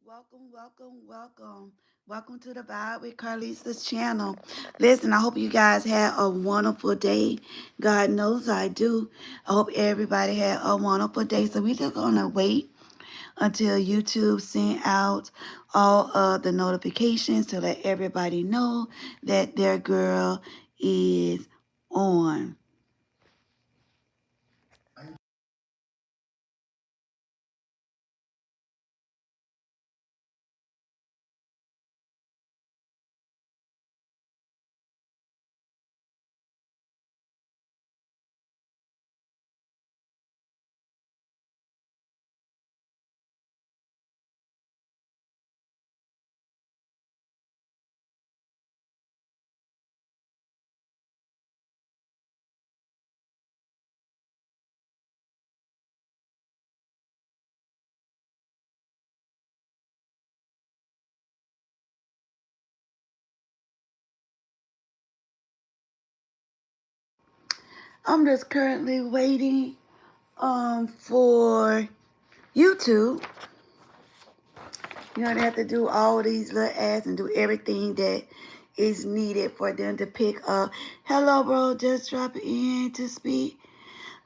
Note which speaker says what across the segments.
Speaker 1: Welcome, welcome, welcome. Welcome to the Vibe with Karlisa's channel. Listen, I hope you guys had a wonderful day. God knows I do. I hope everybody had a wonderful day. So we're just going to wait until YouTube send out all of the notifications to let everybody know that their girl is on. I'm just currently waiting for YouTube. You know, they have to do all these little ads and do everything that is needed for them to pick up. Hello, bro. Just dropping in to speak.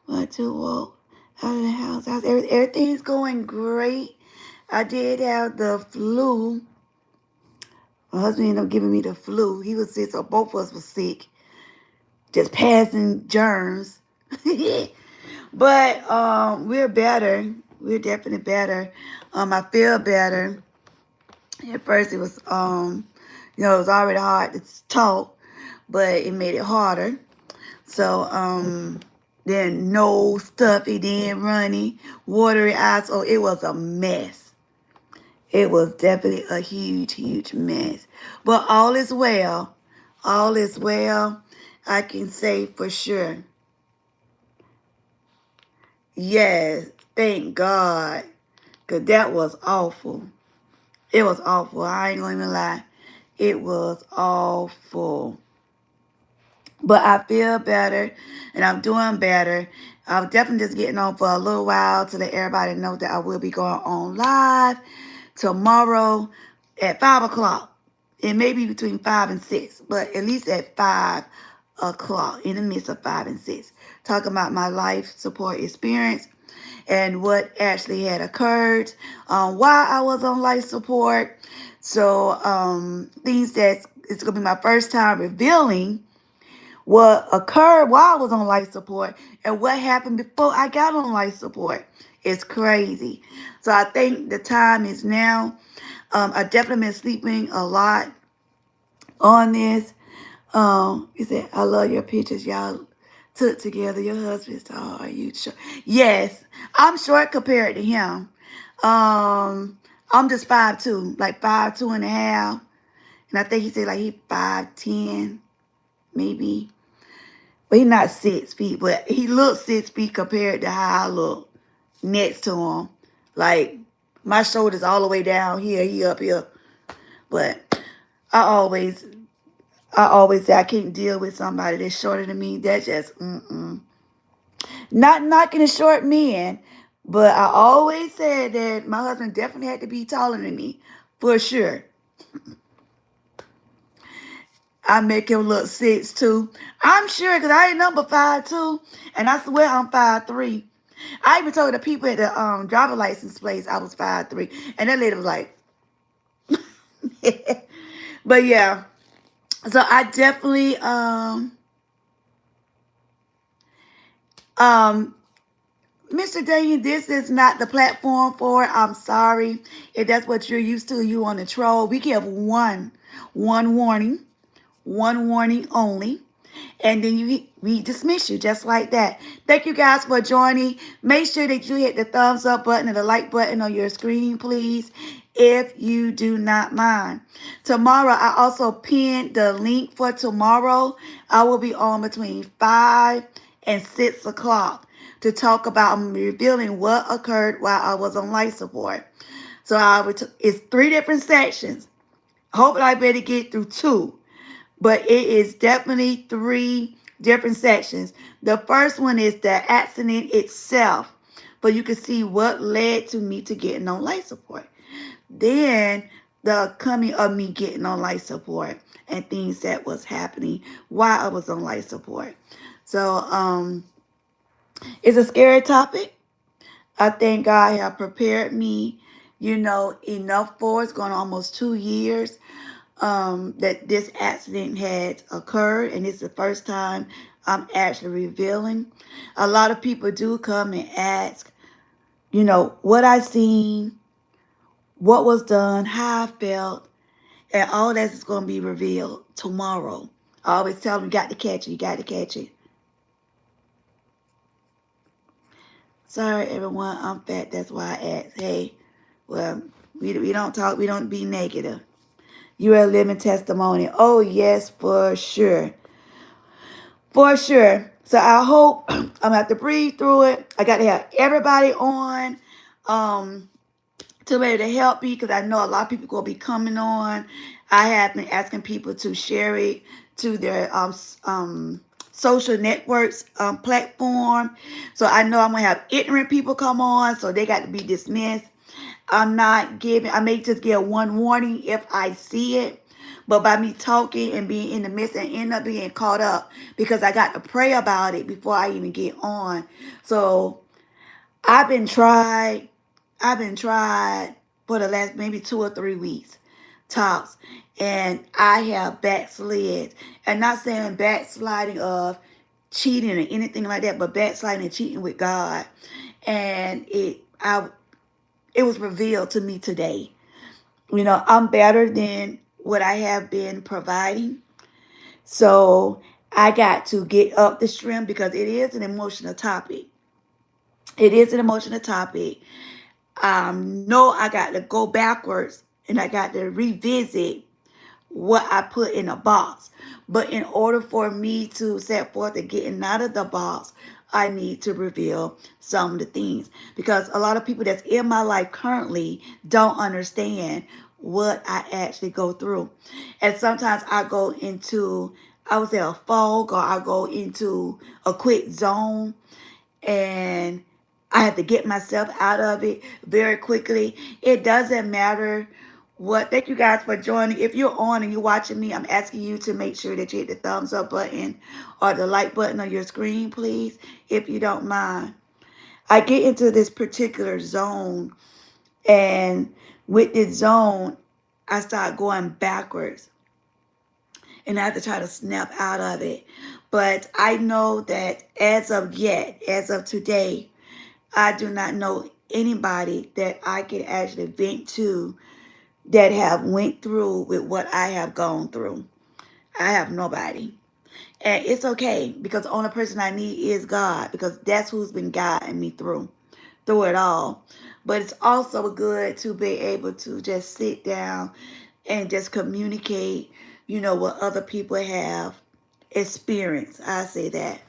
Speaker 1: But to walk out of the house. Everything's going great. I did have the flu. My husband ended up giving me the flu. He was sick, so both of us were sick. Just passing germs. But we're better. We're definitely better. I feel better. At first, it was it was already hard to talk, but it made it harder. So then no stuffy, then runny, watery eyes. So it was a mess. It was definitely a huge, huge mess. But all is well. All is well. I can say for sure. Yes, thank God. Because that was awful. It was awful. I ain't going to even lie. It was awful. But I feel better and I'm doing better. I'm definitely just getting on for a little while to let everybody know that I will be going on live tomorrow at 5 o'clock. It may be between 5 and 6, but at least at 5 o'clock, in the midst of 5 and 6. Talking about my life support experience and what actually had occurred, why I was on life support. So things that it's going to be my first time revealing what occurred while I was on life support and what happened before I got on life support. It's crazy. So I think the time is now. I definitely been sleeping a lot on this. He said, I love your pictures y'all took together. Your husband's tall. Are you short? Yes, I'm short compared to him. I'm just 5'2", like 5'2" and a half. And I think he said like he 5'10", maybe. But he's not 6 feet, but he looks 6 feet compared to how I look next to him. Like my shoulders all the way down here, he up here. But I always I always say I can't deal with somebody that's shorter than me. That's just Not knocking the short men, but I always said that my husband definitely had to be taller than me, for sure. I make him look 6'2". I'm sure because I ain't number 5'2", and I swear I'm 5'3". I even told the people at the driver license place I was 5'3", and that lady was like, but yeah. So I definitely um Mr. Daniel, this is not the platform for it. I'm sorry if that's what you're used to. You on the troll. We give one warning, one warning only, and then we dismiss you just like that. Thank you guys for joining. Make sure that you hit the thumbs up button and the like button on your screen, please, if you do not mind. Tomorrow, I also pinned the link for tomorrow. I will be on between 5 and 6 o'clock to talk about revealing what occurred while I was on life support. So it's 3 different sections. Hopefully I better get through 2. But it is definitely 3 different sections. The first one is the accident itself. But you can see what led to me to getting on life support. Then the coming of me getting on life support and things that was happening while I was on life support. So it's a scary topic. I thank God have prepared me, enough for it's going on almost 2 years that this accident had occurred, and it's the first time I'm actually revealing. A lot of people do come and ask, what I seen, what was done, how I felt, and all that is going to be revealed tomorrow. I always tell them, you got to catch it, you got to catch it. Sorry, everyone, I'm fat. That's why I asked. Hey, well, we don't talk, we don't be negative. You're a living testimony. Oh, yes, for sure. For sure. So I hope I'm going to have to breathe through it. I got to have everybody on. To be able to help me because I know a lot of people going to be coming on. I have been asking people to share it to their social networks platform. So I know I'm going to have ignorant people come on, so they got to be dismissed. I may just give one warning if I see it. But by me talking and being in the midst and end up being caught up because I got to pray about it before I even get on. So I've been tried. I've been tried for the last maybe 2 or 3 weeks, tops. And I have backslid. And not saying backsliding of cheating or anything like that, but backsliding and cheating with God. And it was revealed to me today. I'm better than what I have been providing. So I got to get up the stream because it is an emotional topic. It is an emotional topic. No, I got to go backwards and I got to revisit what I put in a box. But in order for me to set forth and getting out of the box, I need to reveal some of the things because a lot of people that's in my life currently don't understand what I actually go through. And sometimes I go into, I would say, a fog, or I go into a quick zone, and I have to get myself out of it very quickly. It doesn't matter what. Thank you guys for joining. If you're on and you're watching me, I'm asking you to make sure that you hit the thumbs up button or the like button on your screen, please, if you don't mind. I get into this particular zone, and with this zone, I start going backwards, and I have to try to snap out of it. But I know that as of today, I do not know anybody that I can actually vent to that have went through with what I have gone through. I have nobody. And it's okay because the only person I need is God, because that's who's been guiding me through it all. But it's also good to be able to just sit down and just communicate, what other people have experienced. I say that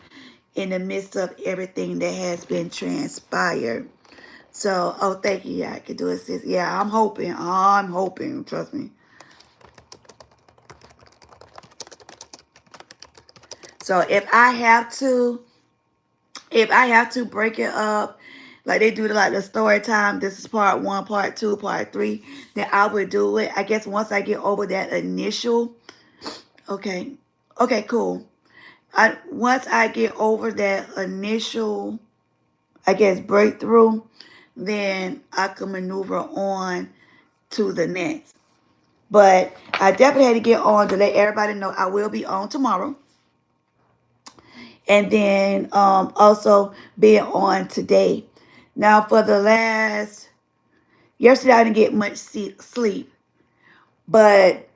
Speaker 1: in the midst of everything that has been transpired. So, oh, thank you. Yeah, I can do it, sis. Yeah, I'm hoping. I'm hoping. Trust me. So, if I have to break it up, like they do, like the story time. This is part one, part two, part three. Then I would do it. I guess once I get over that initial. Okay. Okay. Cool. Once I get over that initial, I guess, breakthrough, then I can maneuver on to the next. But I definitely had to get on to let everybody know I will be on tomorrow. And then also being on today. Now, yesterday I didn't get much sleep. But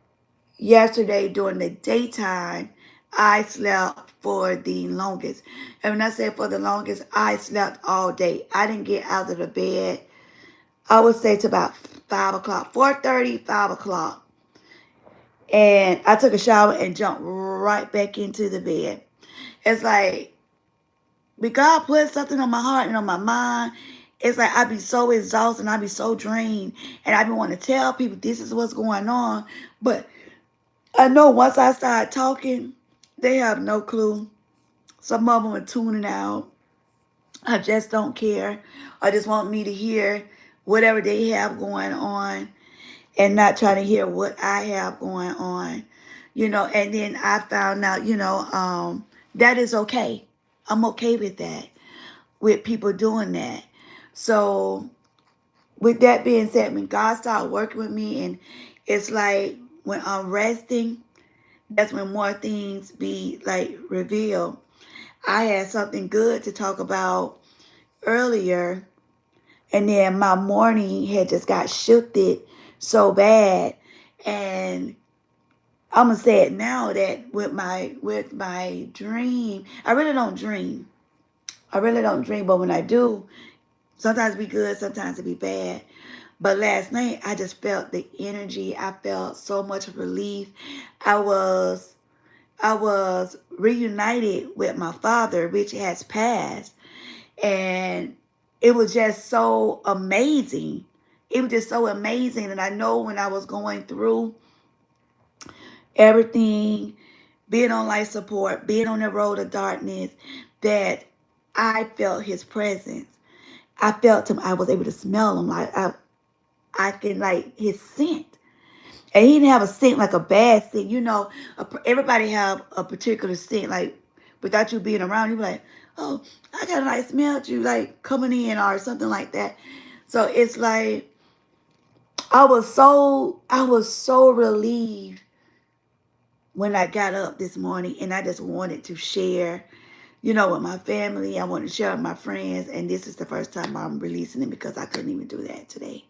Speaker 1: yesterday during the daytime, I slept for the longest. And when I say for the longest, I slept all day. I didn't get out of the bed, I would say, to about 5 o'clock, 4:30, 5 o'clock. And I took a shower and jumped right back into the bed. It's like, but God put something on my heart and on my mind. It's like I'd be so exhausted and I'd be so drained. And I'd be wanting to tell people this is what's going on. But I know once I start talking, they have no clue. Some of them are tuning out. I just don't care. I just want me to hear whatever they have going on and not trying to hear what I have going on, and then I found out, that is okay. I'm okay with that, with people doing that. So with that being said, when God started working with me, and it's like when I'm resting, that's when more things be like revealed. I had something good to talk about earlier, and then my morning had just got shifted so bad. And I'm gonna say it now that with my dream, I really don't dream. I really don't dream, but when I do, sometimes it be good, sometimes it be bad. But last night I just felt the energy. I felt so much relief. I was I was reunited with my father, which has passed, and it was just so amazing. It was just so amazing. And I know when I was going through everything, being on life support, being on the road of darkness, that I felt his presence. I felt him. I was able to smell him. Like I can, like, his scent. And he didn't have a scent like a bad scent. Everybody have a particular scent. Like, without you being around, you be like, oh, I kind of like smelled you like coming in or something like that. So it's like I was so relieved when I got up this morning, and I just wanted to share, with my family. I wanted to share with my friends, and this is the first time I'm releasing it because I couldn't even do that today.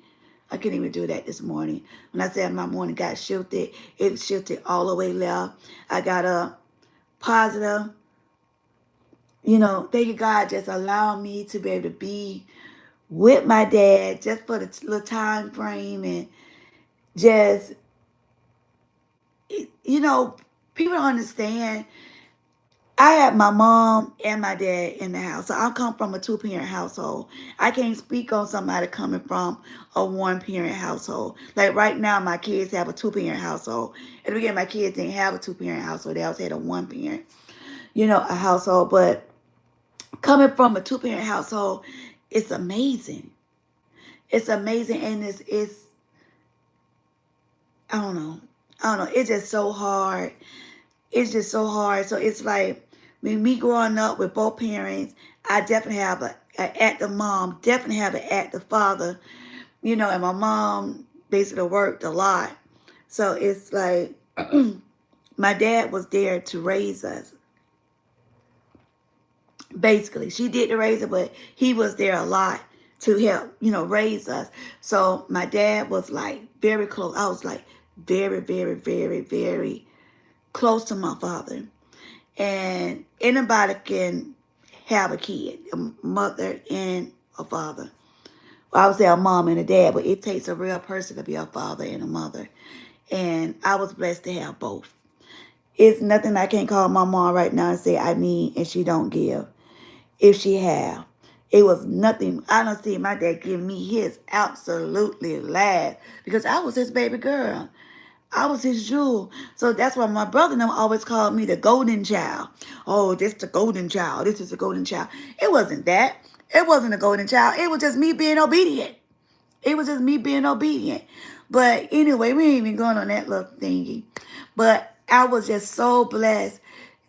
Speaker 1: I couldn't even do that this morning. When I said my morning got shifted, it shifted all the way left. I got up positive. Thank you, God, just allowing me to be able to be with my dad just for the little time frame, and just, you know, people don't understand. I had my mom and my dad in the house. So I come from a two-parent household. I can't speak on somebody coming from a one-parent household. Like right now, my kids have a two-parent household. At the beginning, my kids didn't have a two-parent household. They always had a one-parent, a household. But coming from a two-parent household, it's amazing. It's amazing, and it's I don't know. I don't know. It's just so hard. It's just so hard. So it's like, when me growing up with both parents, I definitely have an active mom, definitely have an active father, and my mom basically worked a lot. So it's like, my dad was there to raise us. Basically, she did the raising, but he was there a lot to help, raise us. So my dad was like very close. I was like very, very, very, very close to my father. And anybody can have a kid, a mother and a father. Well, I would say a mom and a dad, but it takes a real person to be a father and a mother. And I was blessed to have both. It's nothing I can't call my mom right now and say I need and she don't give. If she have. It was nothing. I don't see my dad give me his absolutely last, because I was his baby girl. I was his jewel. So that's why my brother and them always called me the golden child. Oh, this the golden child. This is the golden child. It wasn't that. It wasn't a golden child. It was just me being obedient. It was just me being obedient. But anyway, we ain't even going on that little thingy. But I was just so blessed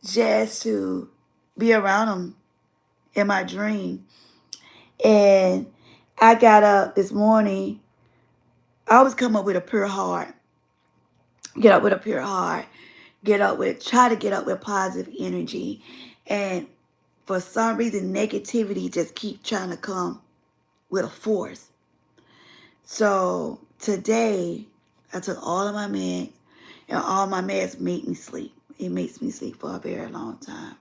Speaker 1: just to be around him in my dream. And I got up this morning. I always come up with a pure heart. Get up with a pure heart. Try to get up with positive energy. And for some reason, negativity just keep trying to come with a force. So today, I took all of my meds, and all my meds make me sleep. It makes me sleep for a very long time.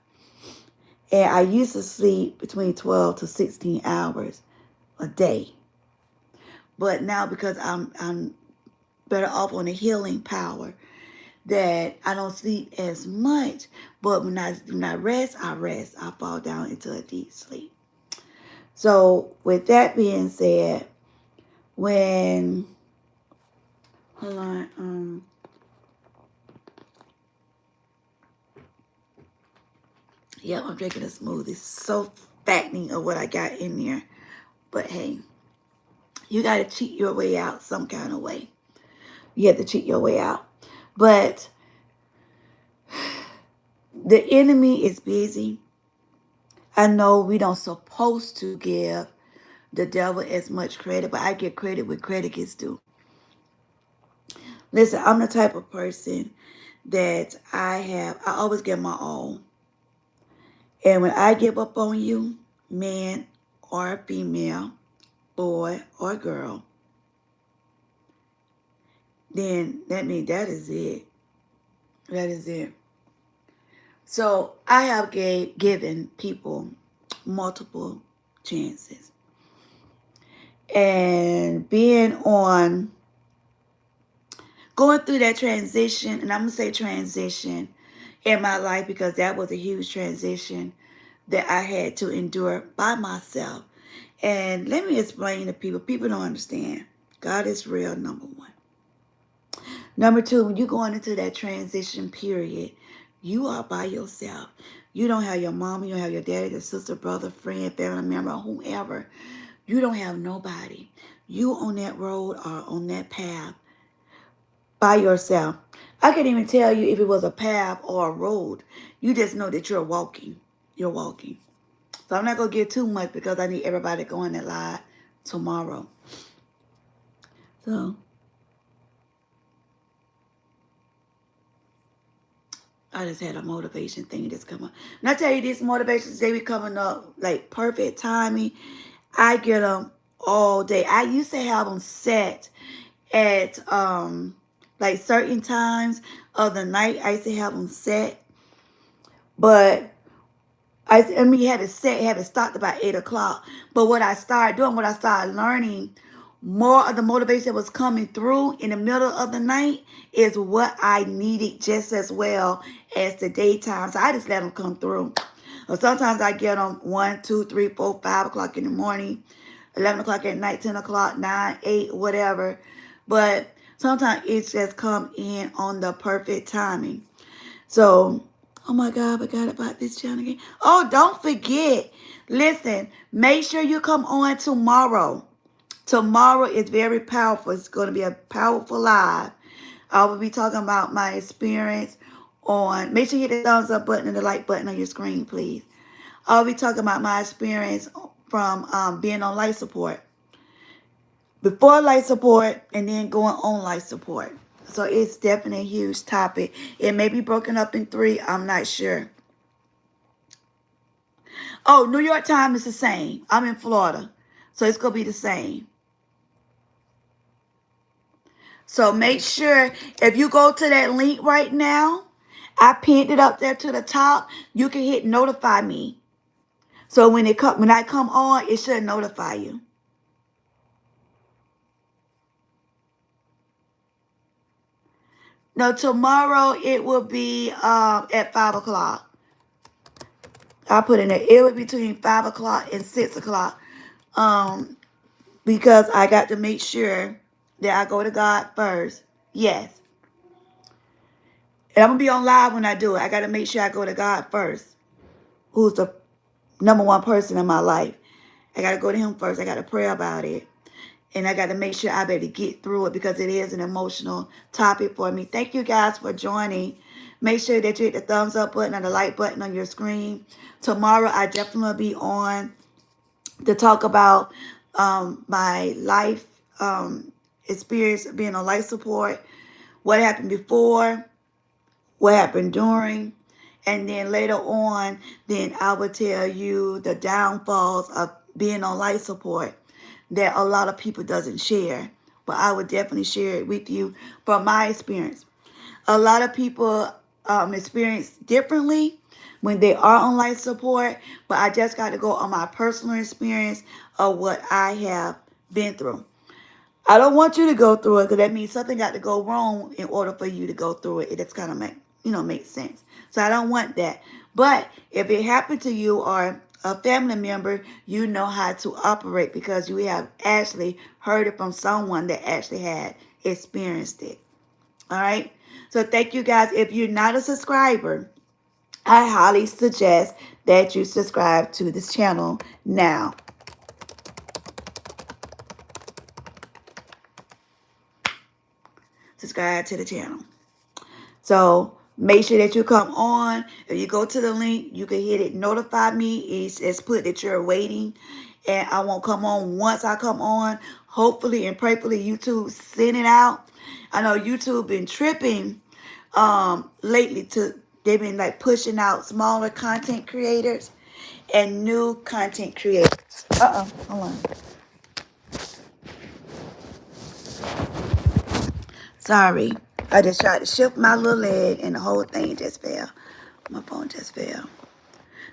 Speaker 1: And I used to sleep between 12 to 16 hours a day. But now, because I'm better off on the healing power, that I don't sleep as much. But when I rest, I rest. I fall down into a deep sleep. So with that being said, when hold on, yeah, I'm drinking a smoothie. So fattening of what I got in there. But hey, You got to cheat your way out some kind of way. You have to cheat your way out. But the enemy is busy. I know we don't supposed to give the devil as much credit, but I give credit where credit is due. Listen, I'm the type of person that I always give my all. And when I give up on you, man or female, boy or girl, then that means that is it. That is it. So I have given people multiple chances. And going through that transition, and I'm going to say transition in my life because that was a huge transition that I had to endure by myself. And let me explain to people. People don't understand. God is real, number one. Number two, when you're going into that transition period, you are by yourself. You don't have your mom, you don't have your daddy, your sister, brother, friend, family member, whomever. You don't have nobody. You on that road or on that path by yourself. I can't even tell you if it was a path or a road. You just know that you're walking. You're walking. So I'm not going to get too much because I need everybody going that live tomorrow. So I just had a motivation thing that's come up. And I tell you, these motivations, they be coming up like perfect timing. I get them all day. I used to have them set at like certain times of the night. I used to have them set, but I mean, had it set, had it stopped about 8 o'clock. But what I started doing, what I started learning, more of the motivation that was coming through in the middle of the night is what I needed just as well as the daytime. So I just let them come through. Or sometimes I get them 1, 2, 3, 4, 5 o'clock in the morning, 11 o'clock at night, 10 o'clock, 9, 8, whatever. But sometimes it's just come in on the perfect timing. So, oh my God, I forgot about this channel again. Oh, don't forget. Listen, make sure you come on tomorrow. Tomorrow is very powerful. It's going to be a powerful live. I will be talking about my experience on, make sure you hit the thumbs up button and the like button on your screen, please. I'll be talking about my experience from being on life support. Before life support and then going on life support. So it's definitely a huge topic. It may be broken up in 3. I'm not sure. Oh, New York time is the same. I'm in Florida. So it's going to be the same. So make sure if you go to that link right now, I pinned it up there to the top. You can hit notify me. So when I come on, it should notify you. No, tomorrow it will be at 5 o'clock. I put in there. It will be between 5 o'clock and 6 o'clock. Because I got to make sure that I go to God first. Yes. And I'm going to be on live when I do it. I got to make sure I go to God first. Who's the number one person in my life. I got to go to him first. I got to pray about it. And I got to make sure I better get through it because it is an emotional topic for me. Thank you guys for joining. Make sure that you hit the thumbs up button and the like button on your screen. Tomorrow I definitely will be on to talk about my life experience being on life support, what happened before, what happened during, and then later on, then I will tell you the downfalls of being on life support that a lot of people doesn't share. But I would definitely share it with you from my experience. A lot of people experience differently when they are on life support, but I just got to go on my personal experience of what I have been through. I don't want you to go through it because that means something got to go wrong in order for you to go through it. It's kind of makes sense. So I don't want that. But if it happened to you or a family member, you know how to operate because you have actually heard it from someone that actually had experienced it. All right. So thank you guys. If you're not a subscriber, I highly suggest that you subscribe to this channel now. subscribe to the channel. So make sure that you come on. If you go to the link, you can hit it. Notify me. It's put that you're waiting, and I won't come on. Once I come on, hopefully and prayerfully, YouTube send it out. I know YouTube been tripping lately. They've been like pushing out smaller content creators and new content creators. Hold on. Sorry. I just tried to shift my little leg and the whole thing just fell. My phone just fell.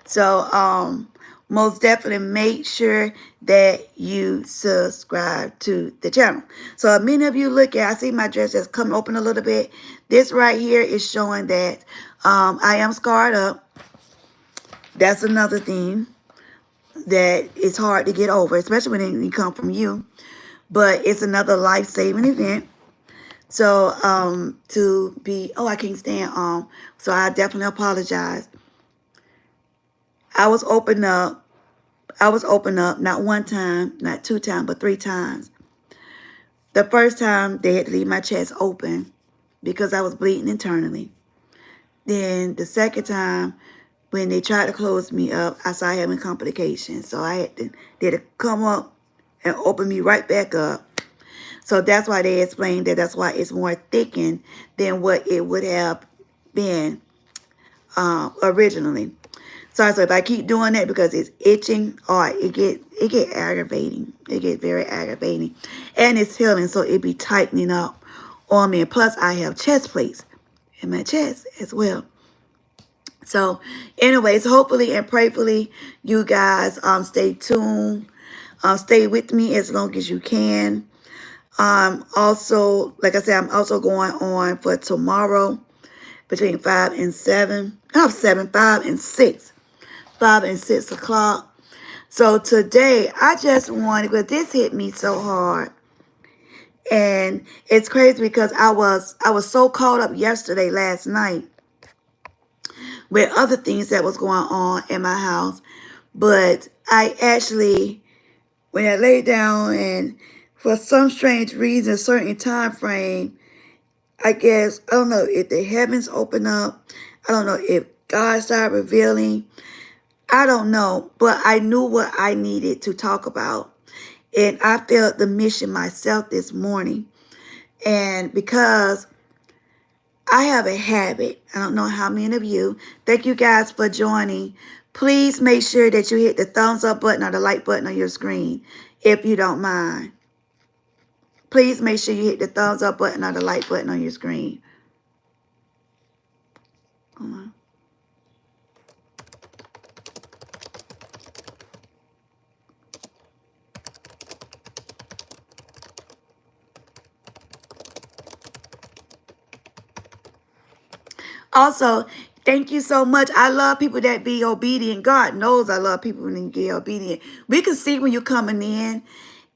Speaker 1: So, most definitely make sure that you subscribe to the channel. So many of you look at, I see my dress just come open a little bit. This right here is showing that I am scarred up. That's another thing that is hard to get over, especially when it come from you. But it's another life-saving event. So, I can't stand, so I definitely apologize. I was open up, not one time, not two times, but three times. The first time, they had to leave my chest open because I was bleeding internally. Then the second time, when they tried to close me up, I started having complications. So they had to come up and open me right back up. So that's why they explained that that's why it's more thickened than what it would have been originally. So if I keep doing that because it's itching, or it get aggravating. It get very aggravating. And it's healing, so it be tightening up on me. And plus, I have chest plates in my chest as well. So anyways, hopefully and prayerfully, you guys stay tuned. Stay with me as long as you can. Also, like I said, I'm also going on for tomorrow between 5 and 7. Not 7, 5 and 6. 5 and 6 o'clock. So today, I just wanted, but this hit me so hard. And it's crazy because I was so caught up last night, with other things that was going on in my house. But I actually, when I laid down and for some strange reason, a certain time frame, I guess, I don't know if the heavens open up. I don't know if God started revealing. I don't know, but I knew what I needed to talk about. And I felt the mission myself this morning. And because I have a habit, I don't know how many of you, thank you guys for joining. Please make sure that you hit the thumbs up button or the like button on your screen, if you don't mind. Please make sure you hit the thumbs up button or the like button on your screen. Hold on. Also, thank you so much. I love people that be obedient. God knows I love people when they get obedient. We can see when you're coming in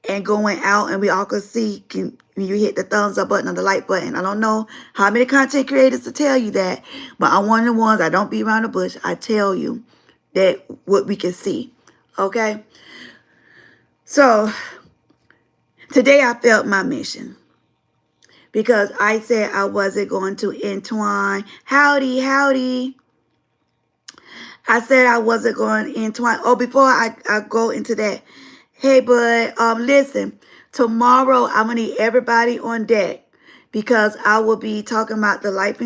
Speaker 1: and going out, and we all can see when you hit the thumbs up button or the like button. I don't know how many content creators to tell you that, but I'm one of the ones, I don't beat around the bush. I tell you that what we can see. Okay? So, today I felt my mission. Because I said I wasn't going to entwine. Howdy, howdy. I said I wasn't going to entwine. Oh, before I go into that. Hey, bud, listen. Tomorrow, I'm going to need everybody on deck. Because I will be talking about the life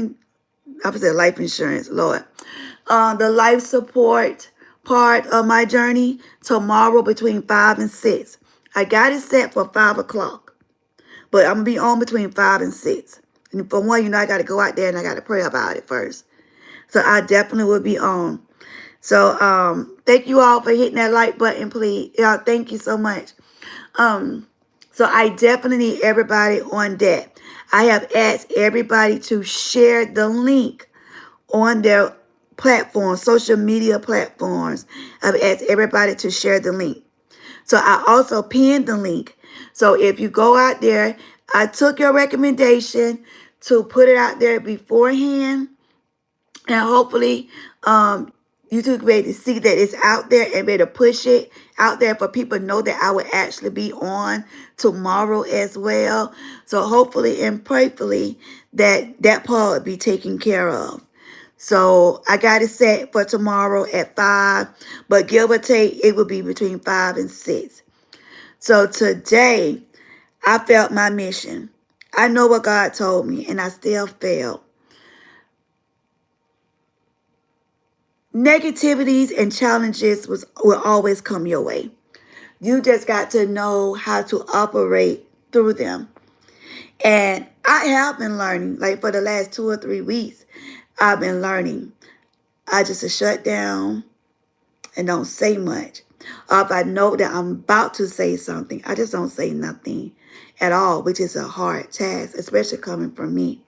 Speaker 1: insurance, Lord. The life support part of my journey tomorrow between 5 and 6. I got it set for 5 o'clock. But I'm going to be on between 5 and 6. And for one, I got to go out there and I got to pray about it first. So I definitely will be on. So thank you all for hitting that like button, please. Y'all, thank you so much. So I definitely need everybody on deck. I have asked everybody to share the link on their platforms, social media platforms. I've asked everybody to share the link. So I also pinned the link. So if you go out there, I took your recommendation to put it out there beforehand. And hopefully You to be able to see that it's out there and be able to push it out there for people to know that I will actually be on tomorrow as well. So hopefully and prayerfully that part will be taken care of. So I got it set for tomorrow at 5, but give or take, it will be between 5 and 6. So today, I felt my mission. I know what God told me, and I still failed. Negativities and challenges will always come your way. You just got to know how to operate through them. And I have been learning, like for the last 2 or 3 weeks, I've been learning. I just shut down and don't say much. Or if I know that I'm about to say something, I just don't say nothing at all, which is a hard task, especially coming from me.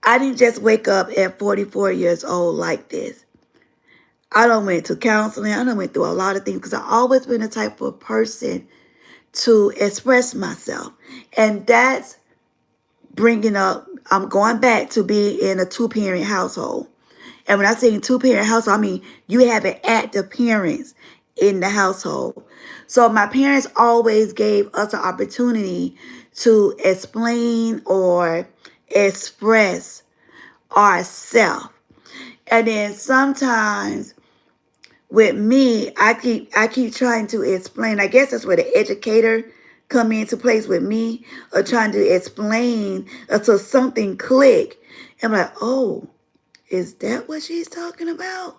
Speaker 1: I didn't just wake up at 44 years old like this. I done went to counseling. I done went through a lot of things because I've always been the type of person to express myself. And that's bringing up, I'm going back to being in a two-parent household. And when I say two-parent household, I mean you have an active parents in the household. So my parents always gave us an opportunity to explain or express ourselves. And then sometimes with me, I keep trying to explain. I guess that's where the educator come into place with me, or trying to explain until something click. I'm like, oh, is that what she's talking about?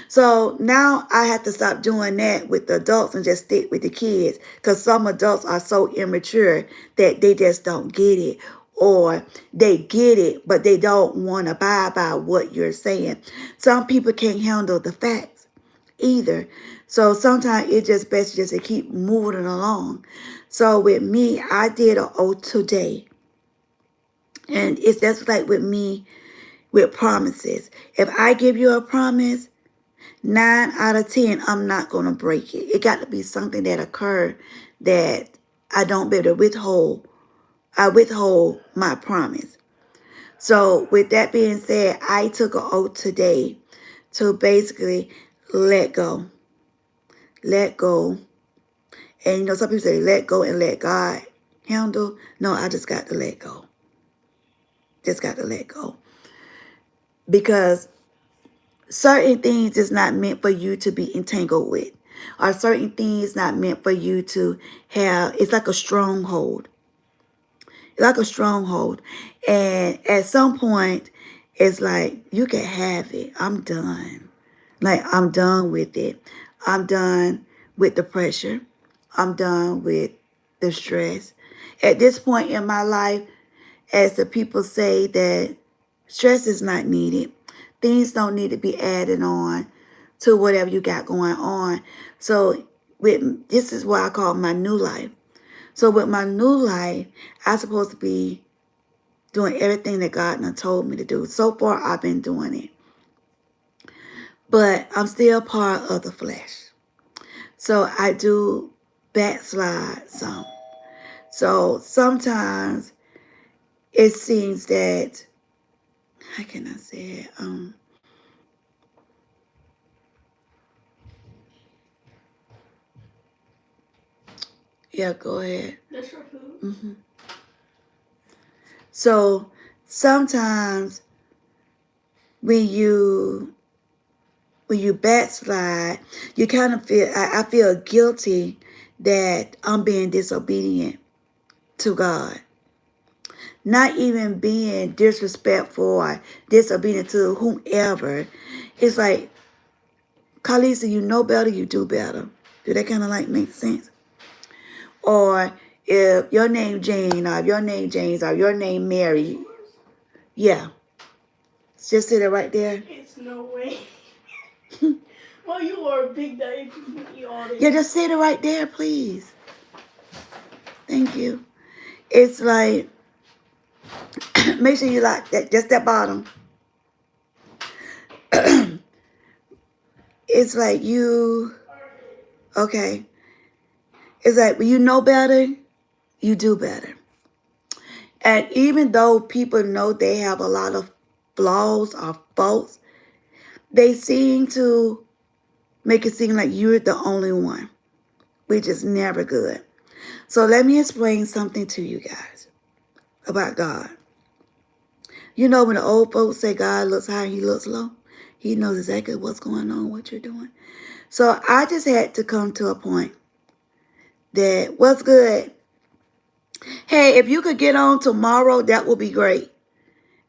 Speaker 1: So now I have to stop doing that with the adults and just stick with the kids, because some adults are so immature that they just don't get it, or they get it but they don't want to abide by what you're saying. Some people can't handle the facts either. So sometimes it's just best just to keep moving along. So with me, I did an oath today. And it's just like with me with promises. If I give you a promise, 9 out of 10, I'm not going to break it. It got to be something that occurred that I don't be able to withhold. I withhold my promise. So with that being said, I took an oath today to basically let go. Let go. And you know, some people say let go and let God handle. No, I just got to let go. Just got to let go. Because certain things is not meant for you to be entangled with. Or certain things not meant for you to have. It's like a stronghold. It's like a stronghold. And at some point, it's like, you can have it. I'm done. Like, I'm done with it. I'm done with the pressure. I'm done with the stress. At this point in my life, as the people say that stress is not needed, things don't need to be added on to whatever you got going on. So this is what I call my new life. So with my new life, I'm supposed to be doing everything that God done told me to do. So far, I've been doing it. But I'm still part of the flesh. So I do backslide some. So sometimes it seems that, how can I say it? Yeah, go ahead.
Speaker 2: That's your food.
Speaker 1: Mm-hmm. So sometimes when you backslide, you kind of feel, I feel guilty that I'm being disobedient to God. Not even being disrespectful or disobedient to whomever. It's like, Karlisa, you know better, you do better. Do that kind of like make sense? Or if your name Jane, or if your name James, or your name Mary, yeah. Just sit it right there.
Speaker 2: It's no way. Well, you are a big guy if you eat all this.
Speaker 1: Yeah, just sit it right there, please. Thank you. It's like, make sure you like that, just that bottom. It's like you, okay. It's like when you know better, you do better. And even though people know they have a lot of flaws or faults, they seem to make it seem like you're the only one, which is never good. So let me explain something to you guys about God. You know when the old folks say God looks high, he looks low? He knows exactly what's going on, what you're doing. So I just had to come to a point that what's good. Hey, if you could get on tomorrow, that would be great.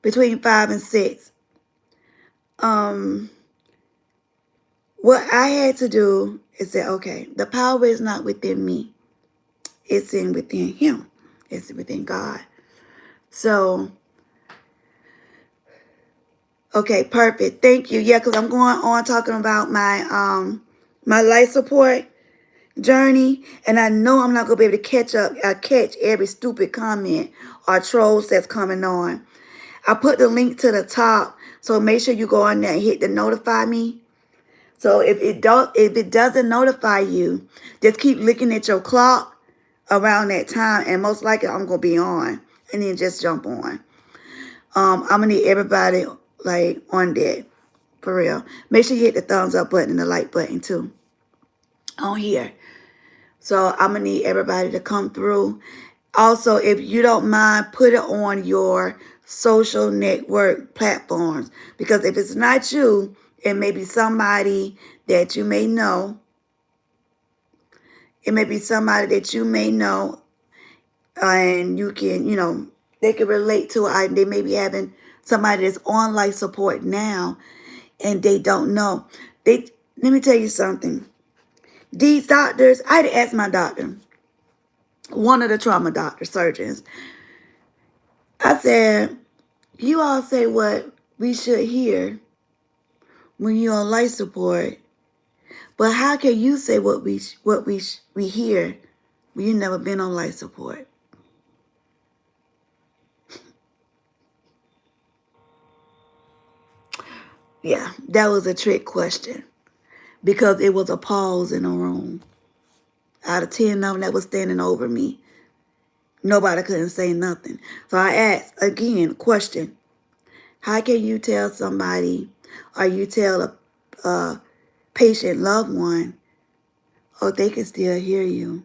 Speaker 1: Between 5 and 6. Um, what I had to do is say, okay, the power is not within me. It's within him. It's within God. So, okay, perfect. Thank you. Yeah, because I'm going on talking about my life support journey, and I know I'm not gonna be able to catch every stupid comment or trolls that's coming on. I put the link to the top, so make sure you go on there and hit the notify me. So if it doesn't notify you, just keep looking at your clock around that time, and most likely I'm gonna be on, and then just jump on. I'm gonna need everybody like on that for real. Make sure you hit the thumbs up button and the like button too on here. So I'm gonna need everybody to come through. Also, if you don't mind, put it on your social network platforms, because if it's not you, it may be somebody that you may know. It may be somebody that you may know, and you can, they can relate to it. They may be having somebody that's on life support now, and they don't know. Let me tell you something. These doctors, I had to ask my doctor, one of the trauma doctor surgeons. I said, you all say what we should hear when you're on life support, but how can you say what we hear when you never been on life support? Yeah, that was a trick question, because it was a pause in the room. Out of 10 of them that was standing over me, nobody couldn't say nothing. So I asked again, question: how can you tell somebody, or you tell a patient loved one, oh, they can still hear you?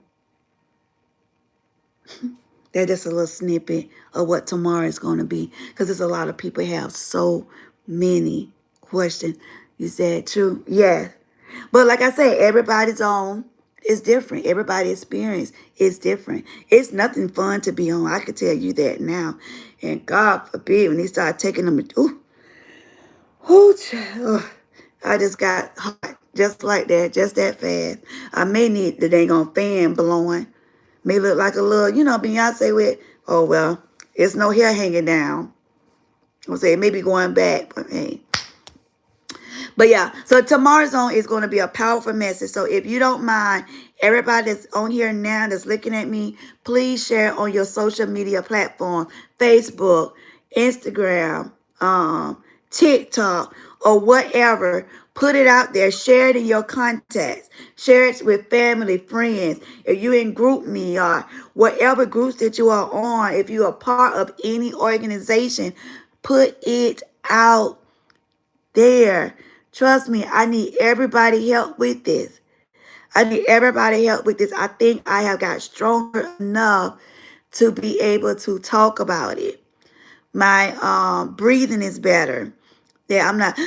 Speaker 1: That's just a little snippet of what tomorrow is going to be, because there's a lot of people have so many questions. You said true? Yes. But like I said, everybody's own is different. Everybody's experience is different. It's nothing fun to be on. I can tell you that now. And God forbid when they start taking them, I just got hot. Just like that. Just that fast. I may need the dang on fan blowing. May look like a little, Beyonce with, oh, well, it's no hair hanging down. I'll say it may be going back, but hey. But yeah, so tomorrow's on is going to be a powerful message. So if you don't mind, everybody that's on here now that's looking at me, please share on your social media platform, Facebook, Instagram, TikTok, or whatever. Put it out there. Share it in your contacts. Share it with family, friends. If you in group me or whatever groups that you are on, if you are part of any organization, put it out there. Trust me, I need everybody help with this. I need everybody help with this. I think I have got stronger enough to be able to talk about it. My breathing is better. Yeah, I'm not.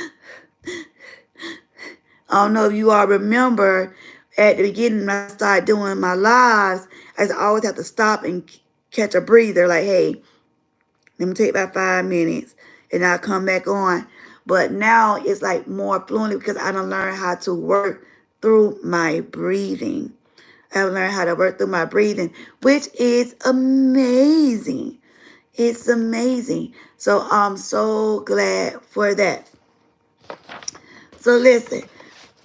Speaker 1: I don't know if you all remember at the beginning when I started doing my lives, I always have to stop and catch a breather. Like, hey, let me take about 5 minutes and I'll come back on. But now it's like more fluently because I done learned how to work through my breathing. I've learned how to work through my breathing, which is amazing. It's amazing. So I'm so glad for that. So listen,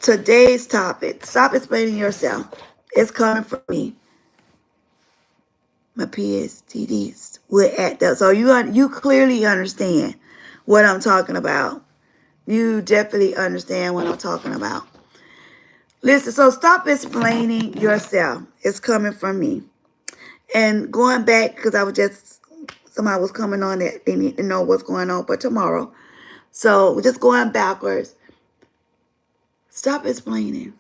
Speaker 1: today's topic, stop explaining yourself. It's coming from me. My PSTDs would act up. So you clearly understand what I'm talking about. You definitely understand what I'm talking about. Listen, so stop explaining yourself. It's coming from me. And going back, because somebody was coming on that they need to know what's going on for tomorrow. So we're just going backwards. Stop explaining.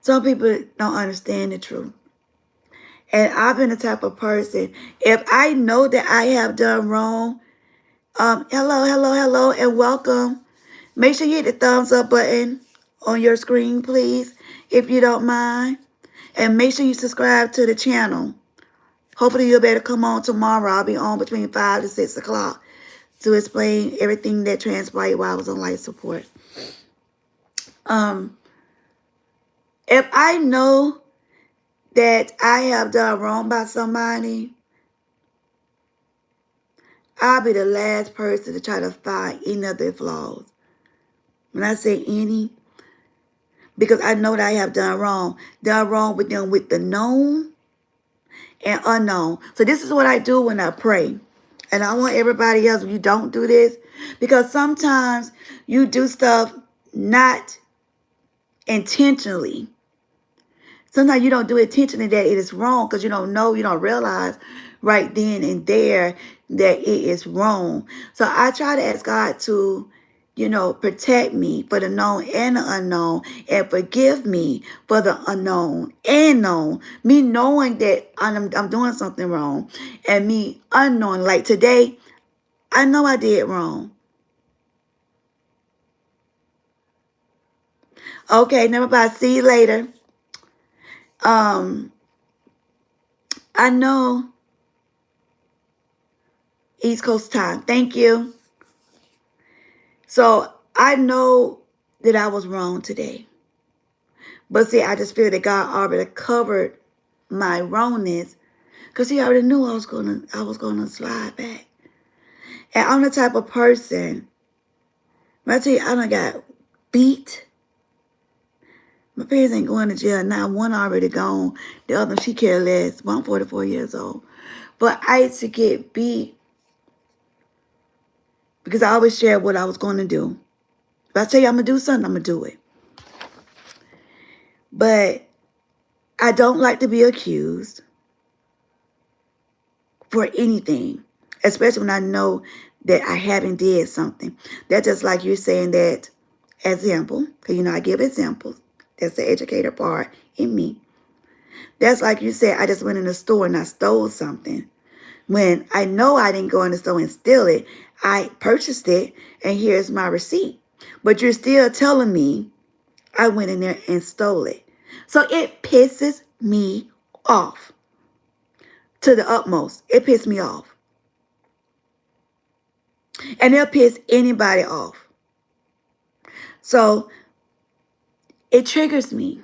Speaker 1: Some people don't understand the truth. And I've been the type of person, if I know that I have done wrong, hello, and welcome. Make sure you hit the thumbs up button on your screen, please, if you don't mind. And make sure you subscribe to the channel. Hopefully you'll be able to come on tomorrow. I'll be on between 5 to 6 o'clock to explain everything that transpired while I was on life support. If I know that I have done wrong by somebody, I'll be the last person to try to find any of their flaws. When I say any, because I know that I have done wrong. Done wrong with them with the known and unknown. So this is what I do when I pray. And I want everybody else, you don't do this. Because sometimes you do stuff not intentionally. Sometimes you don't do it intentionally that it is wrong because you don't know, you don't realize right then and there that it is wrong. So I try to ask God to, protect me for the known and the unknown and forgive me for the unknown and known. Me knowing that I'm doing something wrong and me unknowing. Like today, I know I did wrong. Okay, never mind. See you later. I know East Coast time. Thank you. So I know that I was wrong today. But see, I just feel that God already covered my wrongness because he already knew I was gonna slide back. And I'm the type of person, when I tell you I done got beat. My parents ain't going to jail now. One already gone. The other, she care less. Well, I'm 44 years old. But I used to get beat because I always shared what I was going to do. If I tell you I'm going to do something, I'm going to do it. But I don't like to be accused for anything, especially when I know that I haven't did something. That's just like you're saying that example, because I give examples. That's the educator part in me. That's like you said, I just went in the store and I stole something. When I know I didn't go in the store and steal it, I purchased it and here's my receipt. But you're still telling me I went in there and stole it. So it pisses me off to the utmost. It pissed me off. And it'll piss anybody off. So it triggers me.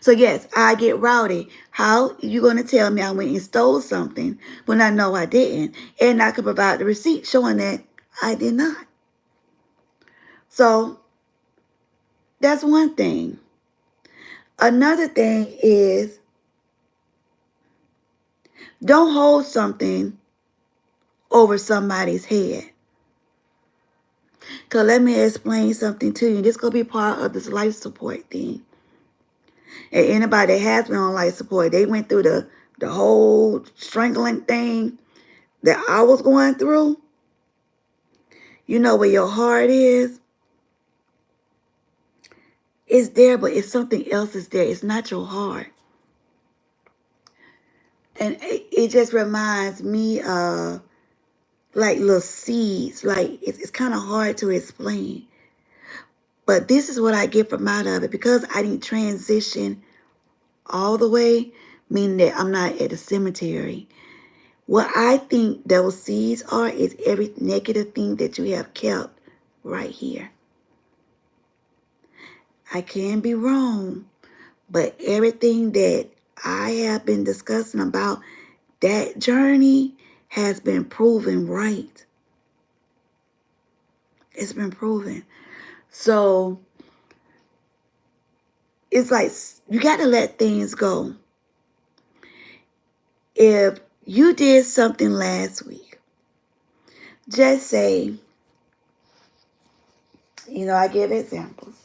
Speaker 1: So yes, I get rowdy. How you going to tell me I went and stole something when I know I didn't? And I could provide the receipt showing that I did not. So that's one thing. Another thing is don't hold something over somebody's head. Because let me explain something to you. This going to be part of this life support thing. And anybody that has been on life support, they went through the whole strangling thing that I was going through. You know where your heart is? It's there, but it's something else is there. It's not your heart. And it just reminds me of like little seeds. Like it's kind of hard to explain. But this is what I get from out of it. Because I didn't transition all the way, meaning that I'm not at a cemetery. What I think those seeds are is every negative thing that you have kept right here. I can be wrong, but everything that I have been discussing about that journey has been proven right. It's been proven. So it's like you got to let things go. If you did something last week, just say, I give examples.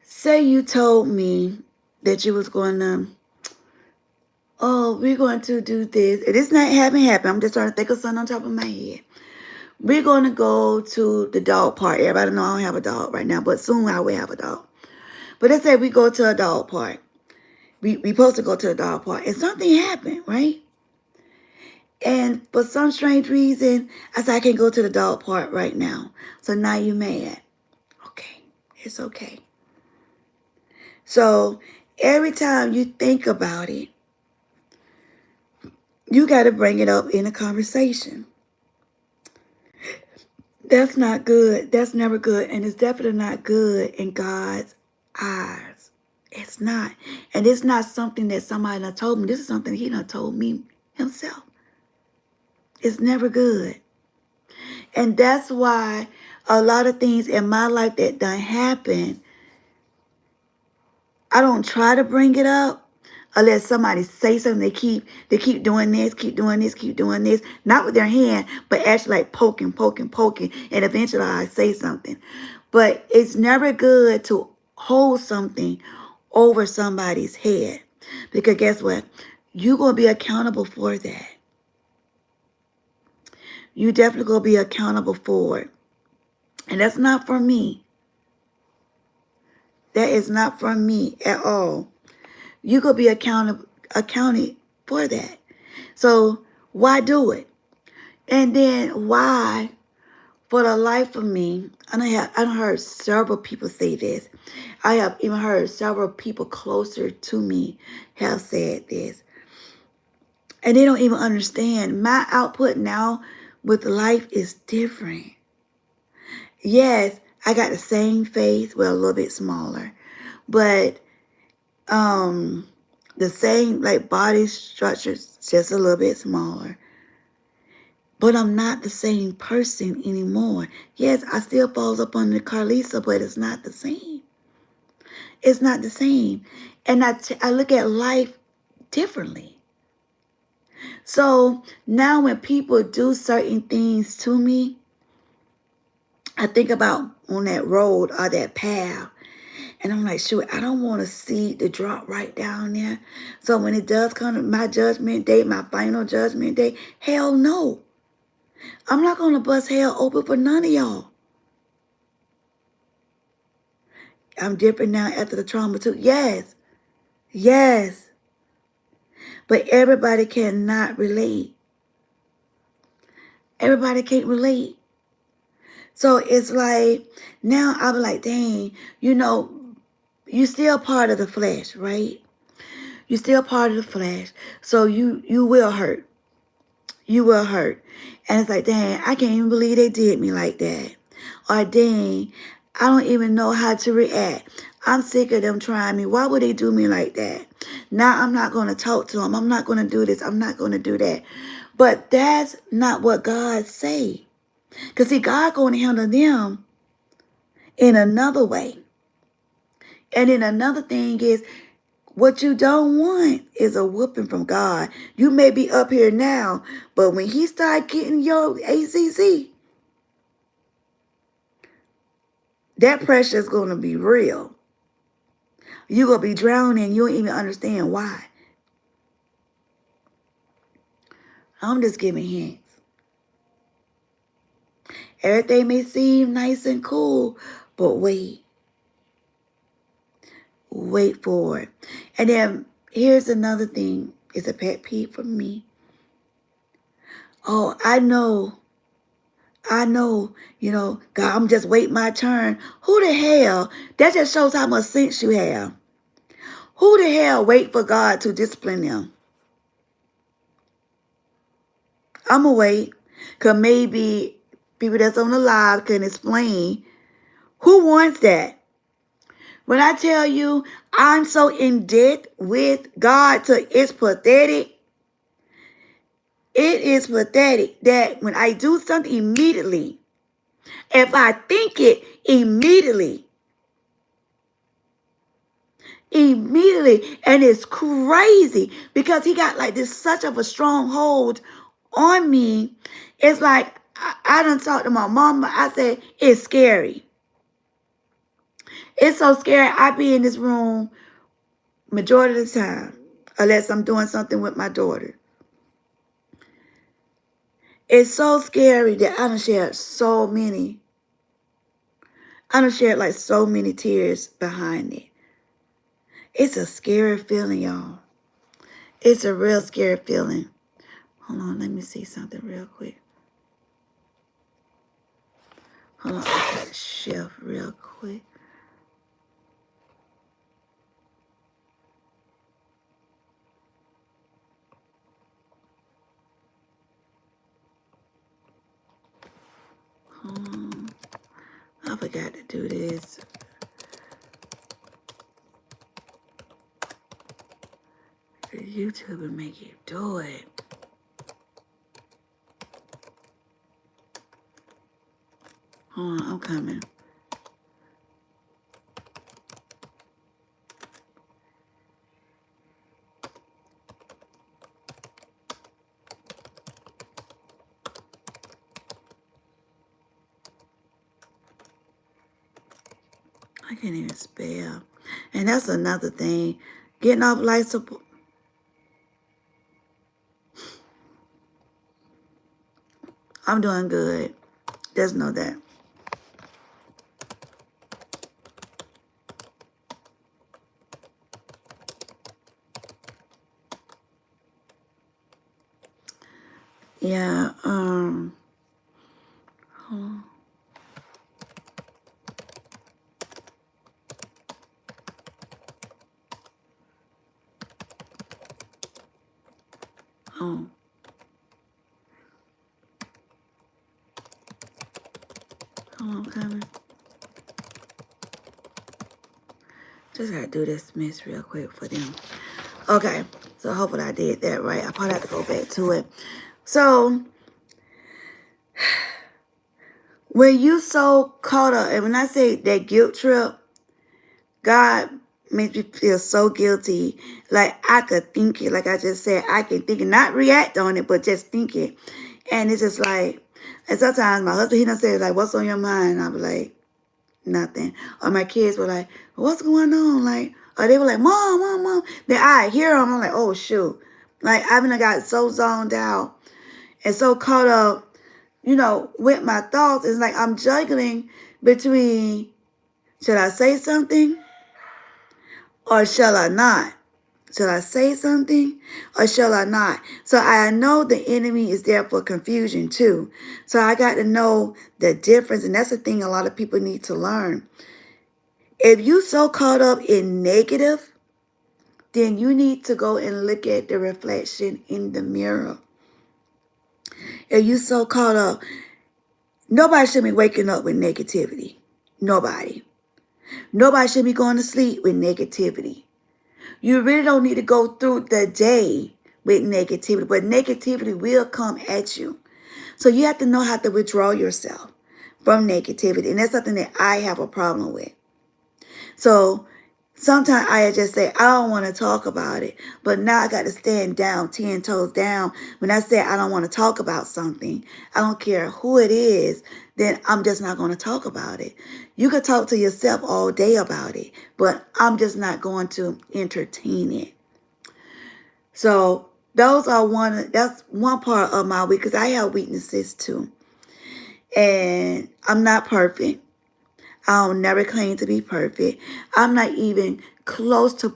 Speaker 1: Say you told me that you was going to oh, we're going to do this. It's not happen. I'm just trying to think of something on top of my head. We're going to go to the dog park. Everybody know I don't have a dog right now, but soon I will have a dog. But let's say we go to a dog park. We supposed to go to a dog park, and something happened, right? And for some strange reason, I said I can't go to the dog park right now. So now you mad. Okay, it's okay. So every time you think about it, you got to bring it up in a conversation. That's not good. That's never good. And it's definitely not good in God's eyes. It's not. And it's not something that somebody done told me. This is something he done told me himself. It's never good. And that's why a lot of things in my life that done happen, I don't try to bring it up unless somebody say something. They keep doing this, keep doing this, keep doing this. Not with their hand, but actually like poking, poking, poking. And eventually I say something. But it's never good to hold something over somebody's head. Because guess what? You're going to be accountable for that. You definitely going to be accountable for it. And that's not for me. That is not from me at all. You could be accounted for that. So why do it? And then why, for the life of me, I heard several people say this. I have even heard several people closer to me have said this. And they don't even understand. My output now with life is different. Yes, I got the same face, well, a little bit smaller. But the same like body structures, just a little bit smaller. But I'm not the same person anymore. Yes, I still falls up under Karlisa, but it's not the same. It's not the same. And I look at life differently. So now when people do certain things to me, I think about on that road or that path. And I'm like, shoot, I don't want to see the drop right down there. So when it does come to my judgment day, my final judgment day, hell no. I'm not going to bust hell open for none of y'all. I'm different now after the trauma too. Yes. Yes. But everybody cannot relate. Everybody can't relate. So it's like, now I'll be like, dang, you still part of the flesh, right? You're still part of the flesh. So you will hurt. You will hurt. And it's like, dang, I can't even believe they did me like that. Or dang, I don't even know how to react. I'm sick of them trying me. Why would they do me like that? Now I'm not going to talk to them. I'm not going to do this. I'm not going to do that. But that's not what God say. Because see, God going to handle them in another way. And then another thing is, what you don't want is a whooping from God. You may be up here now, but when he start getting your ACC, that pressure is going to be real. You're going to be drowning. You don't even understand why. I'm just giving hints. Everything may seem nice and cool, but wait. Wait for it. And then here's another thing. It's a pet peeve for me. Oh, I know, God, I'm just waiting my turn. Who the hell? That just shows how much sense you have. Who the hell wait for God to discipline them? I'm going to wait. Because maybe people that's on the live can explain. Who wants that? When I tell you I'm so in debt with God to it's pathetic. It is pathetic that when I do something immediately, if I think it immediately, and it's crazy because he got like this such of a strong hold on me. It's like I done talked to my mama. I said, it's scary. It's so scary. I be in this room majority of the time. unless I'm doing something with my daughter. It's so scary that I done shared so many. I done shared like so many tears behind it. It's a scary feeling, y'all. It's a real scary feeling. Hold on, let me see something real quick. Hold on, I gotta shift real quick. I forgot to do this. YouTube will make you do it. Hold on, I'm coming. I can't even spell. And that's another thing. Getting off life support. I'm doing good. Just know that. Yeah, hold on. Oh. Hold on, coming. Just gotta do this miss real quick for them. Okay, so hopefully I did that right. I probably have to go back to it. So, when you so caught up, and when I say that guilt trip, God makes me feel so guilty. Like I could think it, like I just said, I can think it, not react on it, but just think it. And it's just like, and sometimes my husband, he done say, like, what's on your mind? I'll be like, nothing. Or my kids were like, what's going on? Like, or they were like, mom, mom, mom. Then I hear them, I'm like, oh, shoot. Like, I have got so zoned out and so caught up, with my thoughts. It's like I'm juggling between, should I say something or shall I not? Shall I say something or shall I not? So I know the enemy is there for confusion too. So I got to know the difference. And that's the thing a lot of people need to learn. If you so caught up in negative, then you need to go and look at the reflection in the mirror. If you so caught up, nobody should be waking up with negativity. Nobody. Nobody should be going to sleep with negativity. You really don't need to go through the day with negativity, but negativity will come at you. So you have to know how to withdraw yourself from negativity. And that's something that I have a problem with. So sometimes I just say, I don't want to talk about it. But now I got to stand down, 10 toes down. When I say I don't want to talk about something, I don't care who it is, then I'm just not going to talk about it. You could talk to yourself all day about it, but I'm just not going to entertain it. So that's one part of my week, because I have weaknesses too. And I'm not perfect. I'll never claim to be perfect. I'm not even close to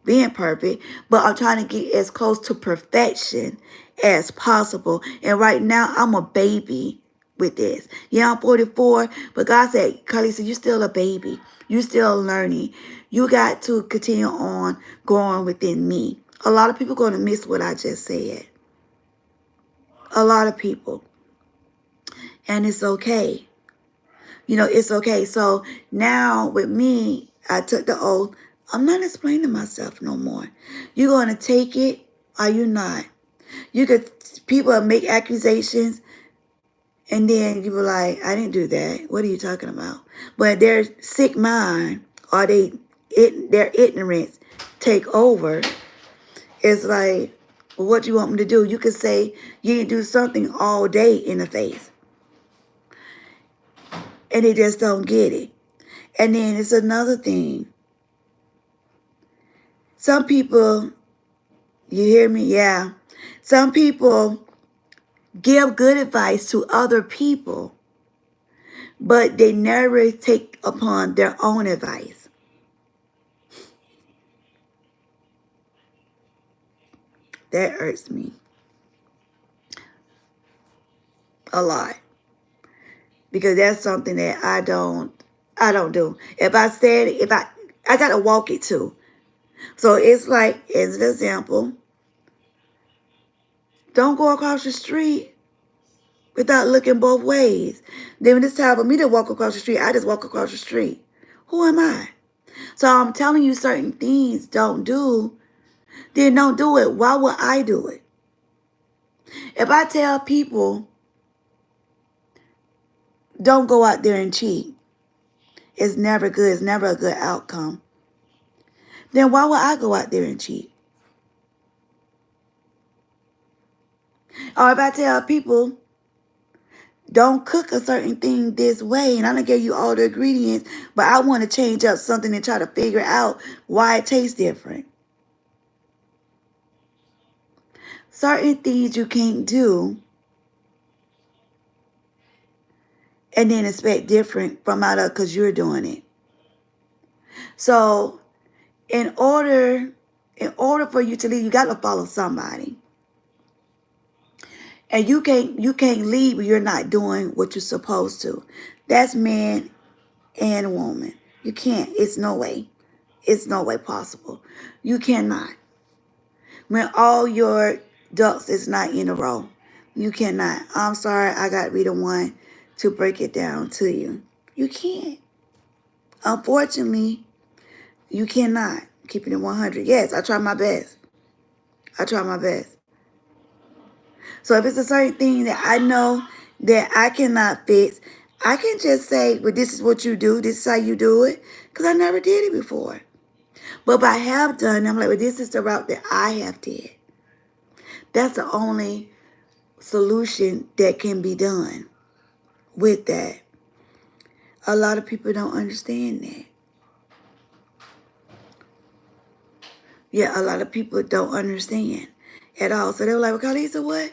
Speaker 1: being perfect, but I'm trying to get as close to perfection as possible. And right now, I'm a baby with this. Yeah, I'm 44, but God said, Karlisa, you're still a baby. You're still learning. You got to continue on growing within me. A lot of people are going to miss what I just said. A lot of people. And it's okay. It's okay. So now with me, I took the oath. I'm not explaining myself no more. You're going to take it or you're not. People make accusations and then you were like, I didn't do that. What are you talking about? But their sick mind or their ignorance take over. It's like, well, what do you want me to do? You could say you can do something all day in the face. And they just don't get it. And then it's another thing. Some people You hear me? Yeah. Some people give good advice to other people, but they never take upon their own advice. That hurts me a lot, because that's something that I don't do. If I said, I gotta walk it too. So it's like, as an example, don't go across the street without looking both ways. Then when it's time for me to walk across the street, I just walk across the street. Who am I? So I'm telling you certain things don't do, then don't do it. Why would I do it? If I tell people don't go out there and cheat, it's never good, it's never a good outcome, then why would I go out there and cheat? Or if I tell people don't cook a certain thing this way, and I done gave you all the ingredients, but I want to change up something and try to figure out why it tastes different. Certain things you can't do and then expect different from out of because you're doing it. So in order for you to lead, you got to follow somebody. And you can't lead when you're not doing what you're supposed to. That's man and woman. You can't. It's no way. It's no way possible. You cannot. When all your ducks is not in a row, you cannot. I'm sorry, I got to be the one to break it down to you. You can't. Unfortunately, you cannot. Keeping it 100. Yes, I try my best. I try my best. So if it's a certain thing that I know that I cannot fix, I can just say, well, this is what you do. This is how you do it. Because I never did it before. But if I have done, I'm like, well, this is the route that I have did. That's the only solution that can be done with that. A lot of people don't understand that. Yeah, a lot of people don't understand at all. So they were like, well, Karlisa,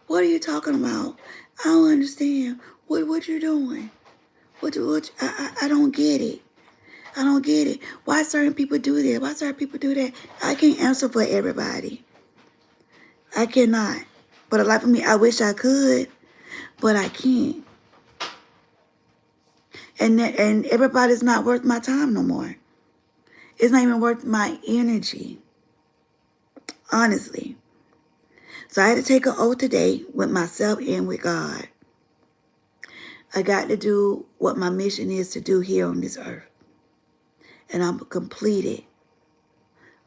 Speaker 1: what are you talking about? I don't understand. What you doing? I don't get it. I don't get it. Why certain people do this? Why certain people do that? I can't answer for everybody. I cannot. But a lot of me, I wish I could, but I can't. And everybody's not worth my time no more. It's not even worth my energy, honestly. So I had to take an oath today with myself and with God. I got to do what my mission is to do here on this earth. And I'm going to complete it.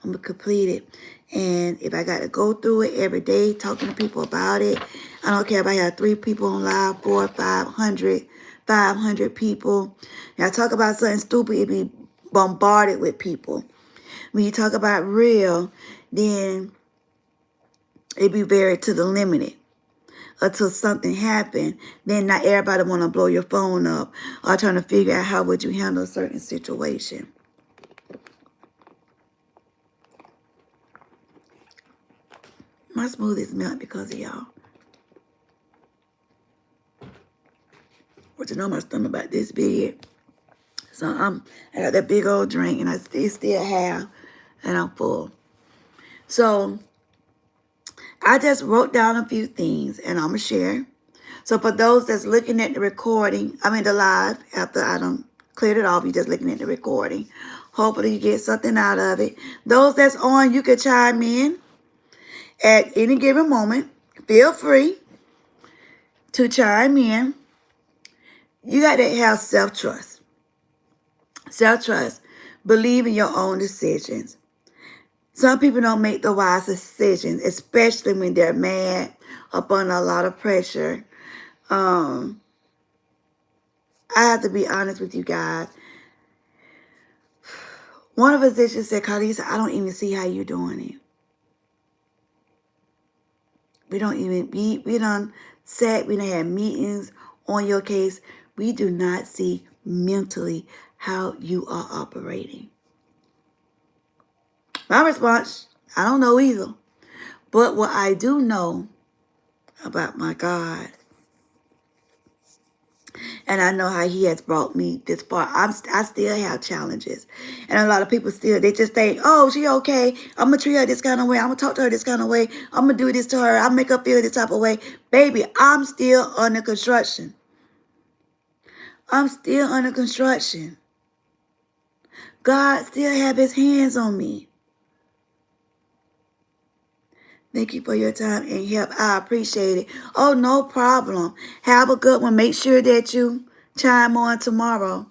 Speaker 1: I'm going to complete it. And if I got to go through it every day, talking to people about it, I don't care if I have 3 people on live, 400, 500 people. Now, talk about something stupid, it be bombarded with people. When you talk about real, then it be very to the limited. Until something happened, then not everybody want to blow your phone up or trying to figure out how would you handle a certain situation. My smoothies melt because of y'all. But you know my stomach about this big. So I got that big old drink and I still have, and I'm full. So I just wrote down a few things and I'm going to share. So for those that's looking at the recording, the live, after I done cleared it off, you just looking at the recording. Hopefully you get something out of it. Those that's on, you can chime in at any given moment. Feel free to chime in. You got to have self-trust. Self-trust. Believe in your own decisions. Some people don't make the wise decisions, especially when they're mad, up under a lot of pressure. I have to be honest with you guys. One of the physicians said, Karlisa, I don't even see how you're doing it. We done sat, we done had meetings on your case. We do not see mentally how you are operating. My response, I don't know either. But what I do know about my God, and I know how he has brought me this far. I still have challenges. And a lot of people still, they just think, oh, she okay. I'm going to treat her this kind of way. I'm going to talk to her this kind of way. I'm going to do this to her. I'll make her feel this type of way. Baby, I'm still under construction. I'm still under construction. God still have his hands on me. Thank you for your time and help. I appreciate it. Oh, no problem. Have a good one. Make sure that you chime on tomorrow.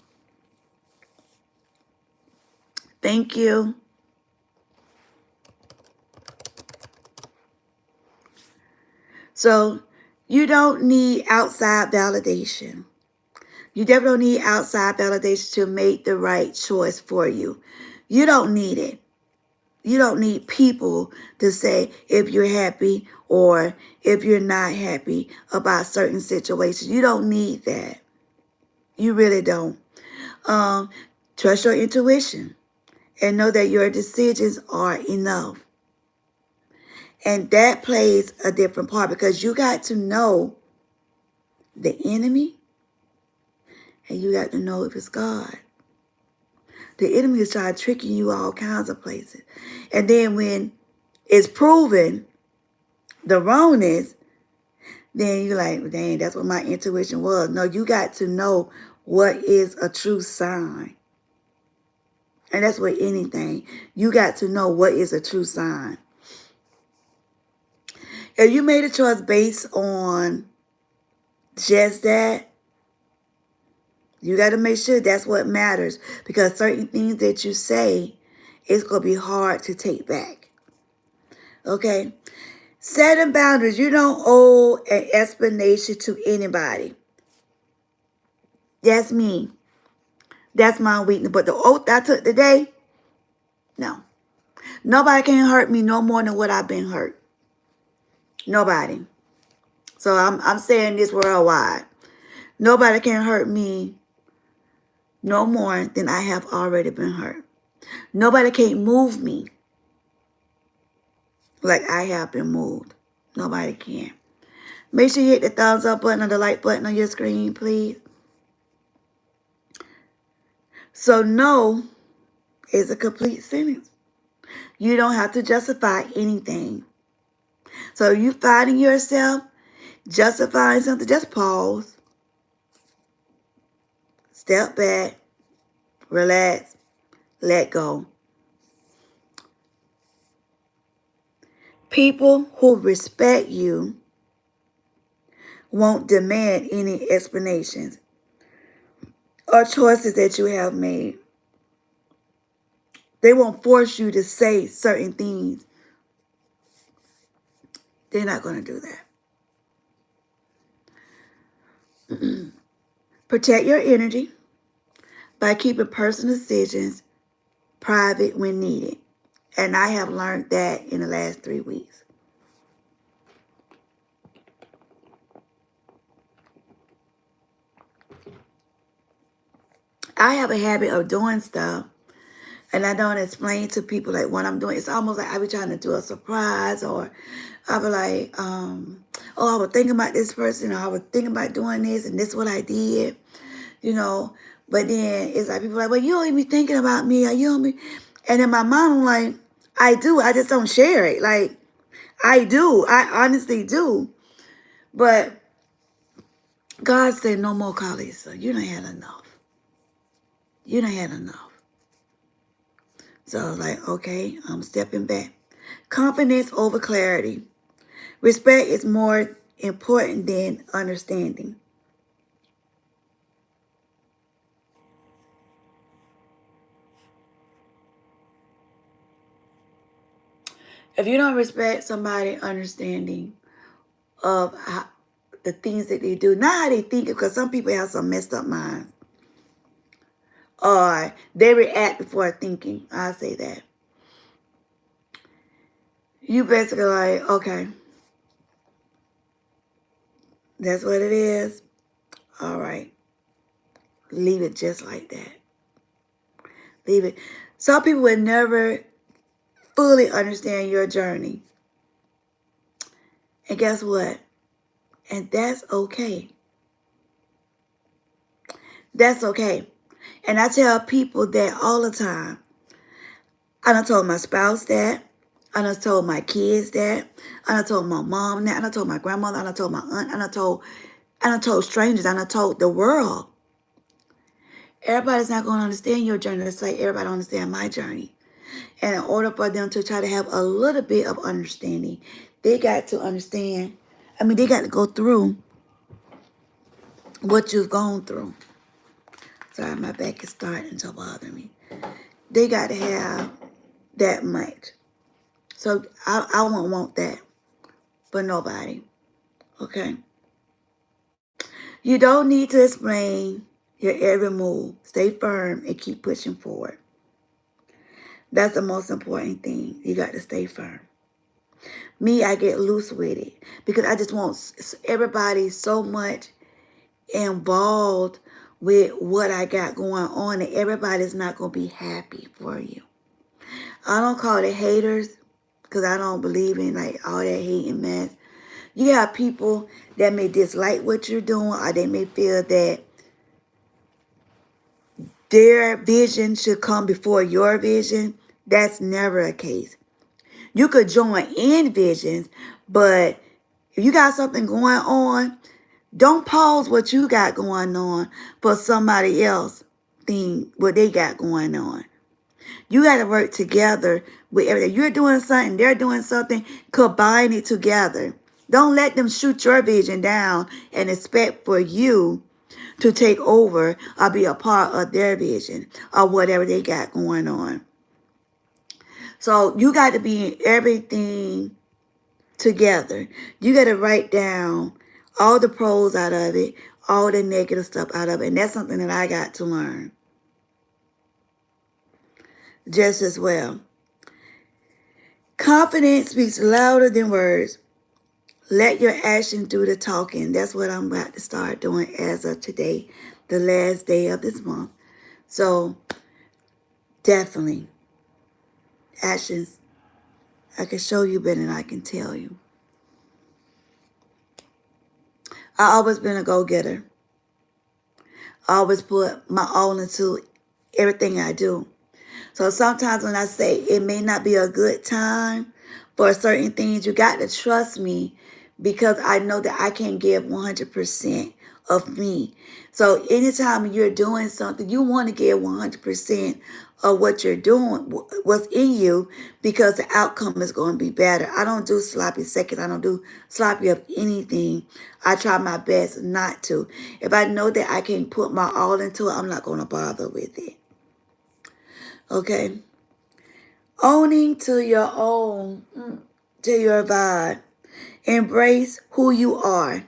Speaker 1: Thank you. So you don't need outside validation. You definitely don't need outside validation to make the right choice for you. You don't need it. You don't need people to say if you're happy or if you're not happy about certain situations. You don't need that. You really don't. Trust your intuition and know that your decisions are enough. And that plays a different part because you got to know the enemy and you got to know if it's God. The enemy is trying to trick you all kinds of places. And then when it's proven the wrongness, then you're like, dang, that's what my intuition was. No, you got to know what is a true sign. And that's with anything. You got to know what is a true sign. If you made a choice based on just that, you got to make sure that's what matters. Because certain things that you say, it's going to be hard to take back. Okay? Setting boundaries. You don't owe an explanation to anybody. That's me. That's my weakness. But the oath I took today, no. Nobody can hurt me no more than what I've been hurt. Nobody. So I'm saying this worldwide. Nobody can hurt me no more than I have already been hurt. Nobody can move me like I have been moved. Nobody can. Make sure you hit the thumbs up button or the like button on your screen, please. So no is a complete sentence. You don't have to justify anything. So you finding yourself justifying something, just pause, step back, relax, let go. People who respect you won't demand any explanations or choices that you have made. They won't force you to say certain things. They're not going to do that. Protect your energy by keeping personal decisions private when needed. And I have learned that in the last 3 weeks. I have a habit of doing stuff and I don't explain to people like what I'm doing. It's almost like I be trying to do a surprise, or I be like, oh, I was thinking about this person, or I was thinking about doing this and this is what I did, you know. But then it's like people are like, well, you don't even be thinking about me, or you don't be. And in my mind, I'm like, I do. I just don't share it. Like, I do. I honestly do. But God said, no more, Karlisa. You done had enough. You done had enough. So I was like, okay, I'm stepping back. Confidence over clarity. Respect is more important than understanding. If you don't respect somebody understanding of how, the things that they do, not how they think, because some people have some messed up minds, or they react before thinking, I'll say that. You basically like, okay, that's what it is. All right. Leave it just like that. Leave it. Some people would never fully understand your journey. And guess what? And that's okay. That's okay. And I tell people that all the time. I done told my spouse that. I done told my kids that. I done told my mom that. I done told my grandmother. I done told my aunt. I done told strangers. I done told the world. Everybody's not going to understand your journey. Let's say everybody don't understand my journey. And in order for them to try to have a little bit of understanding, they got to understand. They got to go through what you've gone through. Sorry, my back is starting to bother me. They got to have that much. So I won't want that for nobody. Okay? You don't need to explain your every move. Stay firm and keep pushing forward. That's the most important thing. You got to stay firm. Me, I get loose with it because I just want everybody so much involved with what I got going on that everybody's not going to be happy for you. I don't call it haters because I don't believe in like all that hate and mess. You have people that may dislike what you're doing, or they may feel that their vision should come before your vision. That's never a case. You could join in visions, but if you got something going on, don't pause what you got going on for somebody else thing, what they got going on. You got to work together with everything. You're doing something, they're doing something, combine it together. Don't let them shoot your vision down and expect for you to take over or be a part of their vision or whatever they got going on. So you got to be in everything together. You got to write down all the pros out of it, all the negative stuff out of it. And that's something that I got to learn just as well. Confidence speaks louder than words. Let your actions do the talking. That's what I'm about to start doing as of today, the last day of this month. So definitely, actions. I can show you better than I can tell you. I always been a go-getter. I always put my all into everything I do. So sometimes when I say it may not be a good time for certain things, you got to trust me because I know that I can't give 100% of me. So anytime you're doing something, you want to give 100% of what you're doing, what's in you, because the outcome is going to be better. I don't do sloppy seconds. I don't do sloppy of anything. I try my best not to. If I know that I can put my all into it, I'm not going to bother with it. Okay? Owning to your own, to your vibe. Embrace who you are.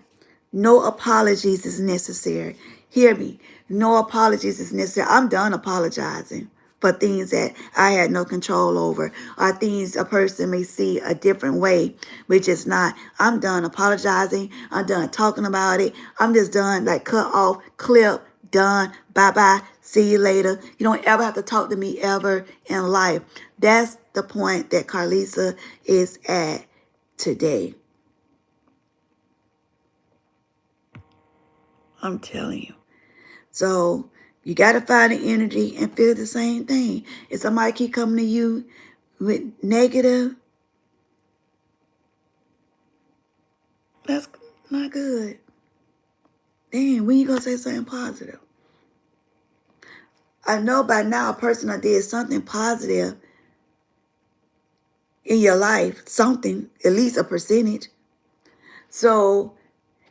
Speaker 1: No apologies is necessary. Hear me. No apologies is necessary. I'm done apologizing for things that I had no control over or things a person may see a different way, which is not. I'm done apologizing. I'm done talking about it. I'm just done, like cut off, clip, done, bye-bye, see you later. You don't ever have to talk to me ever in life. That's the point that Karlisa is at today. I'm telling you. So you got to find the energy and feel the same thing. If somebody keep coming to you with negative, that's not good. Damn, when you going to say something positive? I know by now a person that did something positive in your life, something, at least a percentage. So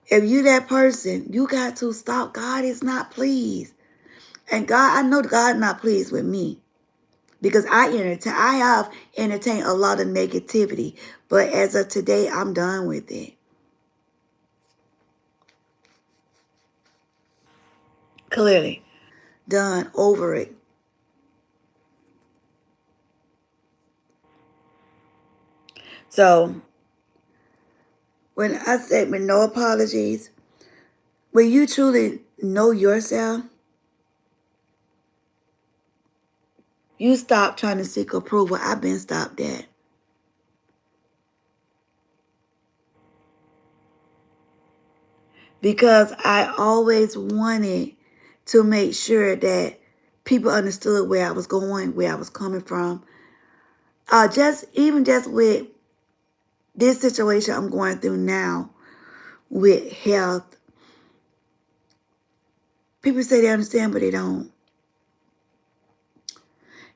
Speaker 1: if you that person, you got to stop. God is not pleased. And God, I know God not pleased with me. Because I have entertained a lot of negativity. But as of today, I'm done with it. Clearly. Done. Over it. So, when I said with no apologies, when you truly know yourself, you stop trying to seek approval. I've been stopped at. because I always wanted to make sure that people understood where I was going, where I was coming from. Just with this situation I'm going through now with health, people say they understand, but they don't.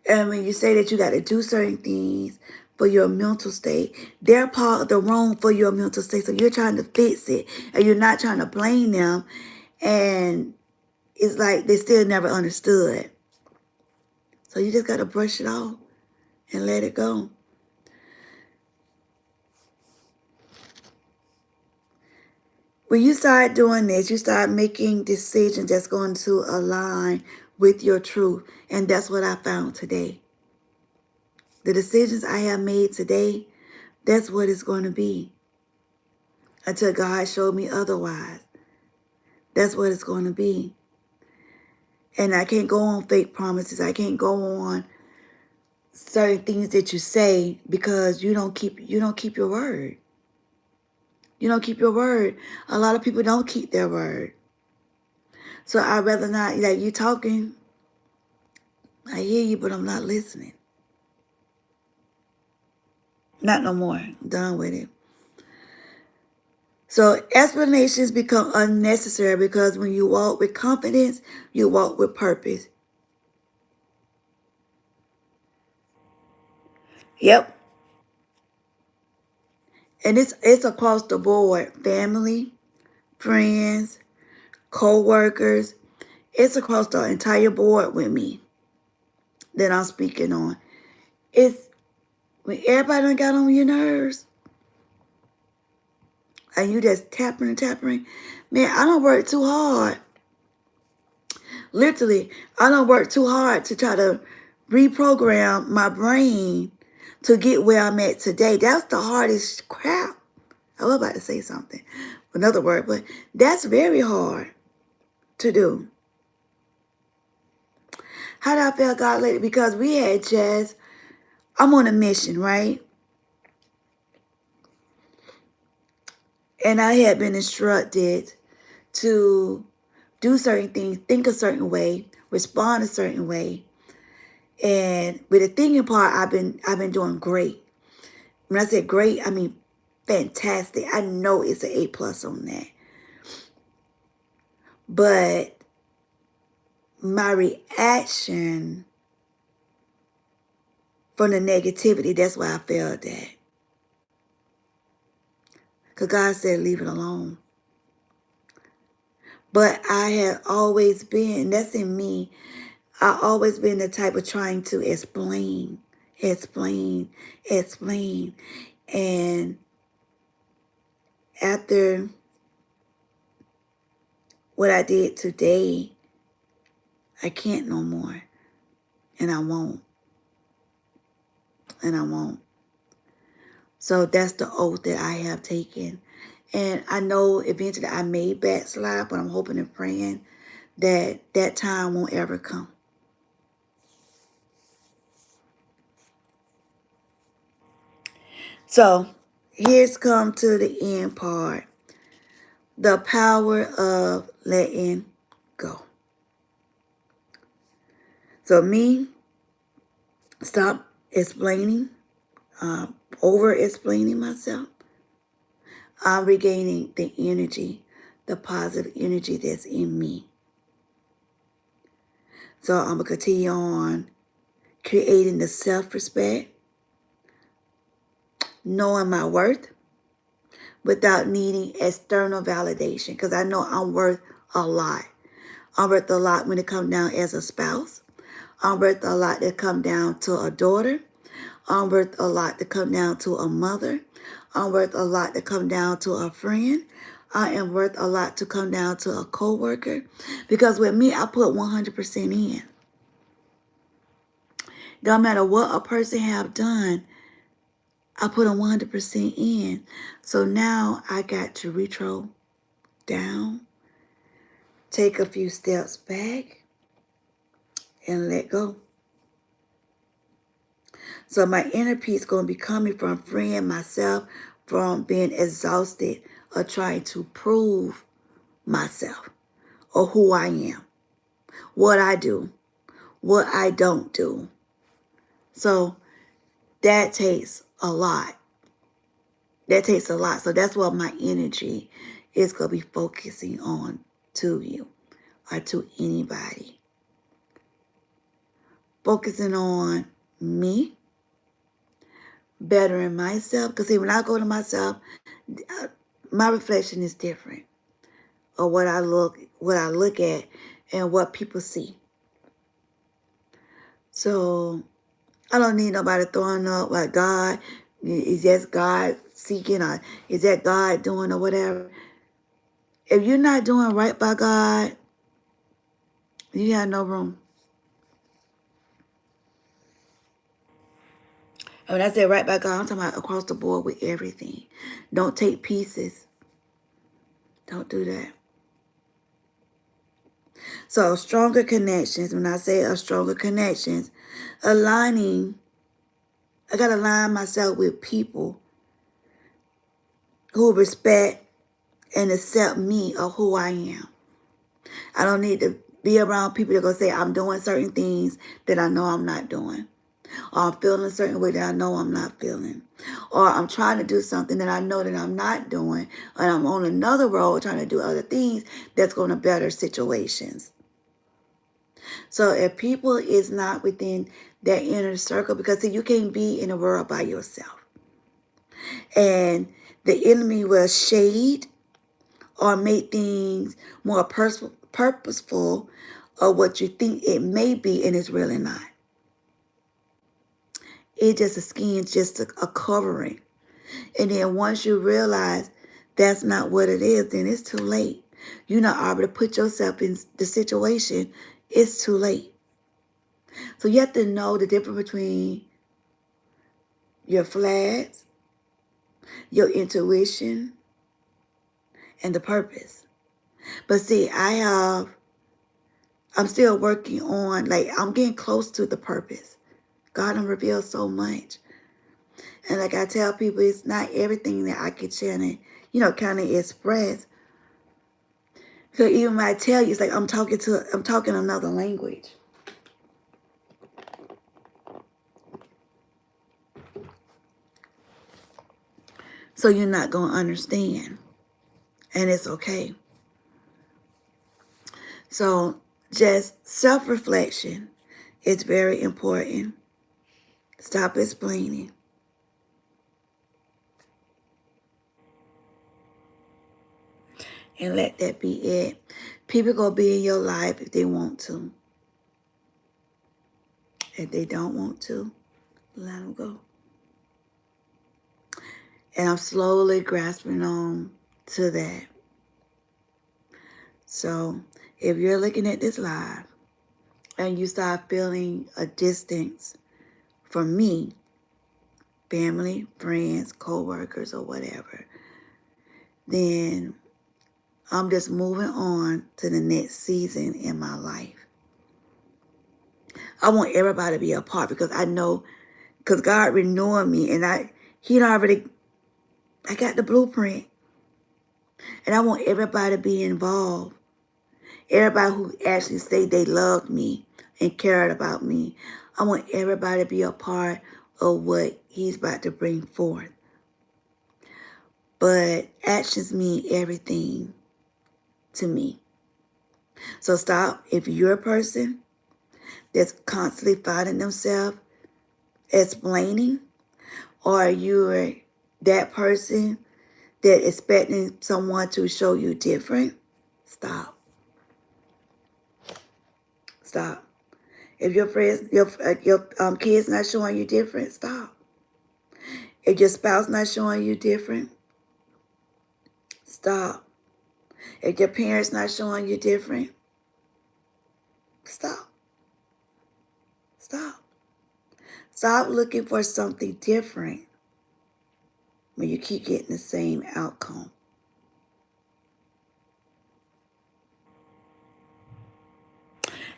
Speaker 1: And when you say that you got to do certain things for your mental state, they're part of the wrong for your mental state. So you're trying to fix it, and you're not trying to blame them. And it's like they still never understood. So you just got to brush it off and let it go. When you start doing this, you start making decisions that's going to align with your truth. And that's what I found today. The decisions I have made today, that's what it's going to be. Until God showed me otherwise. That's what it's going to be. And I can't go on fake promises. I can't go on certain things that you say because you don't keep your word. You don't keep your word. A lot of people don't keep their word. So I'd rather not, like, you talking, I hear you, but I'm not listening. Not no more. I'm done with it. So explanations become unnecessary because when you walk with confidence, you walk with purpose. Yep. And it's across the board. Family, friends, co-workers. It's across the entire board with me that I'm speaking on. It's when everybody done got on your nerves and you just tapping and tapping. Man, I don't work too hard. Literally, I don't work too hard to try to reprogram my brain to get where I'm at today. That's the hardest crap. I was about to say something, another word, but that's very hard to do. How did I feel God lately? Because we had just, I'm on a mission, right? And I had been instructed to do certain things, think a certain way, respond a certain way. And with the thinking part, I've been doing great. When I say great, I mean fantastic. I know it's an A+ on that. But my reaction from the negativity, that's why I failed that. Because God said, leave it alone. But I have always been, that's in me, I always been the type of trying to explain. And after what I did today, I can't no more. And I won't. And I won't. So that's the oath that I have taken. And I know eventually I may backslide, but I'm hoping and praying that that time won't ever come. So here's come to the end part. The power of letting go. So me, stop explaining, over explaining myself. I'm regaining the energy, the positive energy that's in me. So I'm going to continue on creating the self-respect, knowing my worth without needing external validation, because I know I'm worth a lot. I'm worth a lot when it comes down as a spouse. I'm worth a lot that come down to a daughter. I'm worth a lot to come down to a mother. I'm worth a lot to come down to a friend. I am worth a lot to come down to a co-worker. Because with me, I put 100% in. No matter what a person have done, I put a 100% in. So now I got to retro down, take a few steps back, and let go. So my inner peace going to be coming from freeing myself from being exhausted or trying to prove myself or who I am, what I do, what I don't do. So that takes a lot. That takes a lot. So that's what my energy is going to be focusing on to you or to anybody. Focusing on me, bettering myself. Because see, when I go to myself, my reflection is different. Or what I look at and what people see. So I don't need nobody throwing up like God. Is that God seeking or is that God doing or whatever? If you're not doing right by God, you have no room. And when I say right by God, I'm talking about across the board with everything. Don't take pieces. Don't do that. So stronger connections, when I say a stronger connections, aligning, I got to align myself with people who respect and accept me or who I am. I don't need to be around people that are going to say I'm doing certain things that I know I'm not doing. Or I'm feeling a certain way that I know I'm not feeling. Or I'm trying to do something that I know that I'm not doing. And I'm on another road trying to do other things that's going to better situations. So if people is not within that inner circle, because see, you can't be in the world by yourself. And the enemy will shade or make things more purposeful of what you think it may be and it's really not. It's just a skin, just a covering. And then once you realize that's not what it is, then it's too late. You're not able to put yourself in the situation. It's too late. So you have to know the difference between your flags, your intuition, and the purpose. But see, I'm still working on, like, I'm getting close to the purpose. God done revealed so much. And like I tell people, it's not everything that I can channel, kind of express. So even when I tell you, it's like I'm talking another language. So you're not going to understand. And it's okay. So just self-reflection is very important. Stop explaining. And let that be it. People going to be in your life if they want to. If they don't want to, let them go. And I'm slowly grasping on to that. So if you're looking at this live and you start feeling a distance from me, family, friends, co-workers, or whatever, then I'm just moving on to the next season in my life. I want everybody to be a part because I know, because God renewing me and I got the blueprint. And I want everybody to be involved. Everybody who actually say they loved me and cared about me. I want everybody to be a part of what he's about to bring forth. But actions mean everything to me. So stop. If you're a person that's constantly finding themselves explaining, or you're that person that expecting someone to show you different, stop. Stop. If your friends, your kids not showing you different, stop. If your spouse not showing you different, stop. If your parents not showing you different, stop. Stop. Stop looking for something different when you keep getting the same outcome.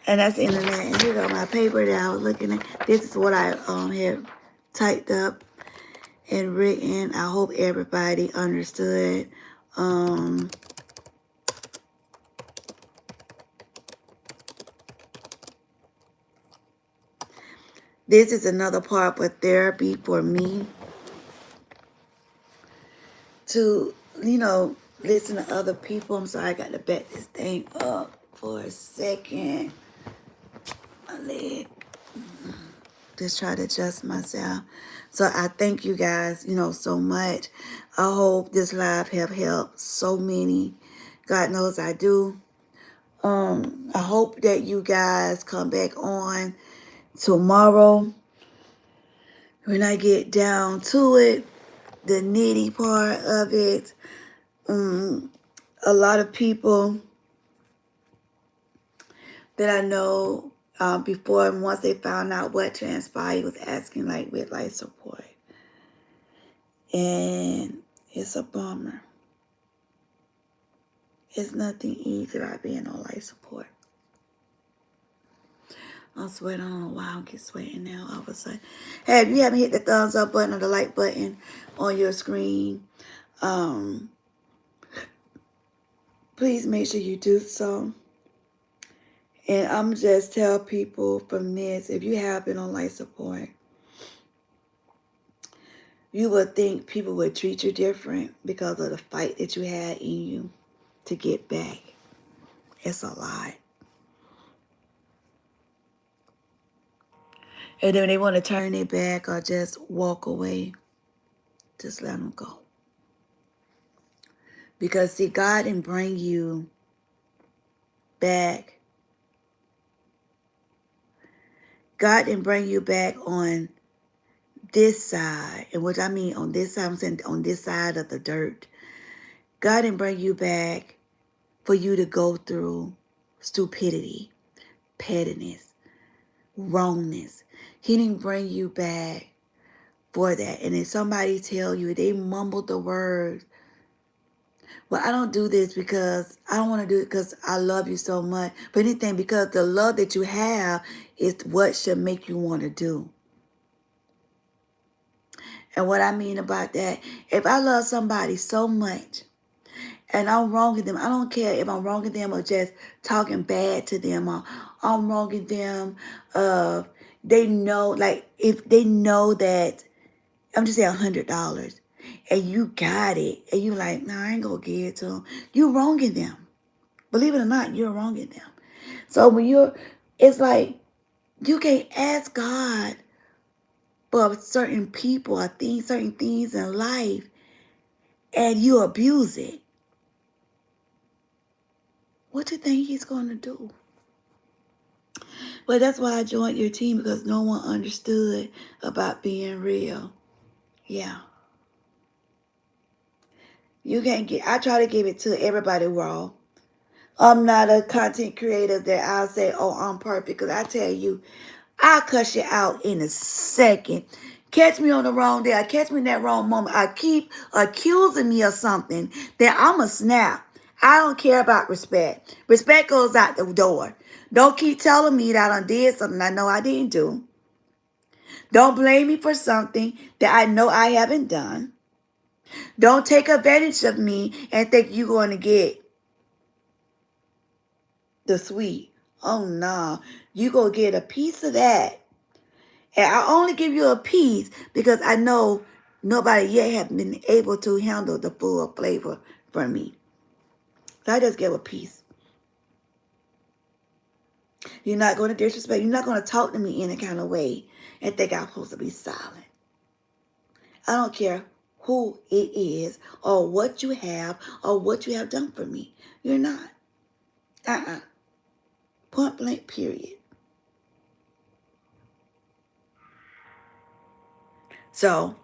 Speaker 1: And that's the end of that. And here go my paper that I was looking at. This is what I had typed up and written. I hope everybody understood. This is another part of therapy for me to, listen to other people. I'm sorry, I got to back this thing up for a second. My leg. Just try to adjust myself. So I thank you guys, so much. I hope this live have helped so many. God knows I do. I hope that you guys come back on tomorrow when I get down to it, the nitty part of it. A lot of people that I know before and once they found out what transpired was asking like with life support. And it's a bummer. It's nothing easy about being on life support. I'm sweating. I don't know why I don't get sweating now all of a sudden. Hey, if you haven't hit the thumbs up button or the like button on your screen, please make sure you do so. And I'm just tell people from this, if you have been on life support, you would think people would treat you different because of the fight that you had in you to get back. It's a lie. And then when they want to turn their back or just walk away, just let them go. Because see, God didn't bring you back. God didn't bring you back on this side. And what I mean on this side, I'm saying on this side of the dirt. God didn't bring you back for you to go through stupidity, pettiness, wrongness. He didn't bring you back for that. And if somebody tell you, they mumble the word, well, I don't do this because I don't want to do it because I love you so much. But anything because the love that you have is what should make you want to do. And what I mean about that, if I love somebody so much and I'm wronging them, I don't care if I'm wronging them or just talking bad to them or I'm wronging them. They know, like if they know that, I'm just saying $100 and you got it and you like, nah, I ain't gonna give it to them. You wronging them. Believe it or not, you're wronging them. So when it's like you can't ask God for certain people or things, certain things in life, and you abuse it. What do you think He's going to do? But that's why I joined your team, because no one understood about being real. Yeah. You can't I try to give it to everybody raw. I'm not a content creator that I'll say, oh, I'm perfect. Because I tell you, I'll cuss you out in a second. Catch me on the wrong day. I catch me in that wrong moment. I keep accusing me of something that I'm a snap. I don't care about respect. Respect goes out the door. Don't keep telling me that I did something I know I didn't do. Don't blame me for something that I know I haven't done. Don't take advantage of me and think you're going to get the sweet. Oh, no. You go get a piece of that. And I only give you a piece because I know nobody yet has been able to handle the full flavor from me. So I just give a piece. You're not going to disrespect. You're not going to talk to me in a kind of way and think I'm supposed to be silent. I don't care who it is or what you have or what you have done for me. You're not. Point blank, period. So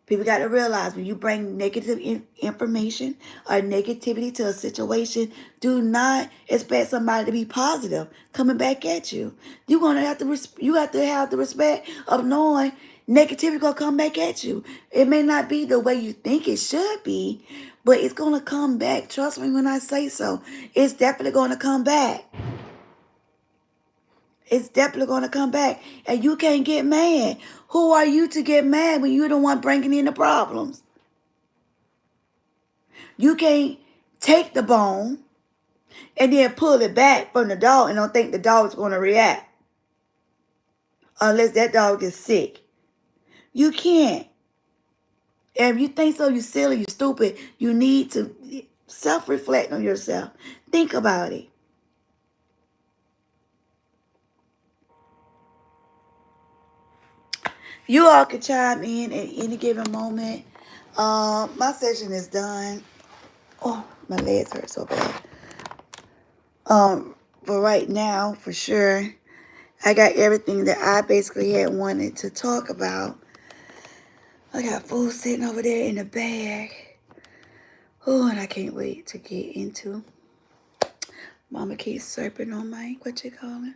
Speaker 1: people got to realize when you bring negative information or negativity to a situation, do not expect somebody to be positive coming back at you. You're gonna have to you have to have the respect of knowing negativity gonna come back at you. It may not be the way you think it should be, but it's gonna come back. Trust me when I say so. It's definitely gonna come back. It's definitely going to come back. And you can't get mad. Who are you to get mad when you're the one bringing in the problems? You can't take the bone and then pull it back from the dog and don't think the dog is going to react. unless that dog is sick. You can't. And if you think so, you silly, you stupid. You need to self-reflect on yourself. Think about it. You all can chime in at any given moment. My session is done. Oh, my legs hurt so bad. For right now, for sure, I got everything that I basically had wanted to talk about. I got food sitting over there in the bag. Oh, and I can't wait to get into. Mama keeps serping on my, what you call it?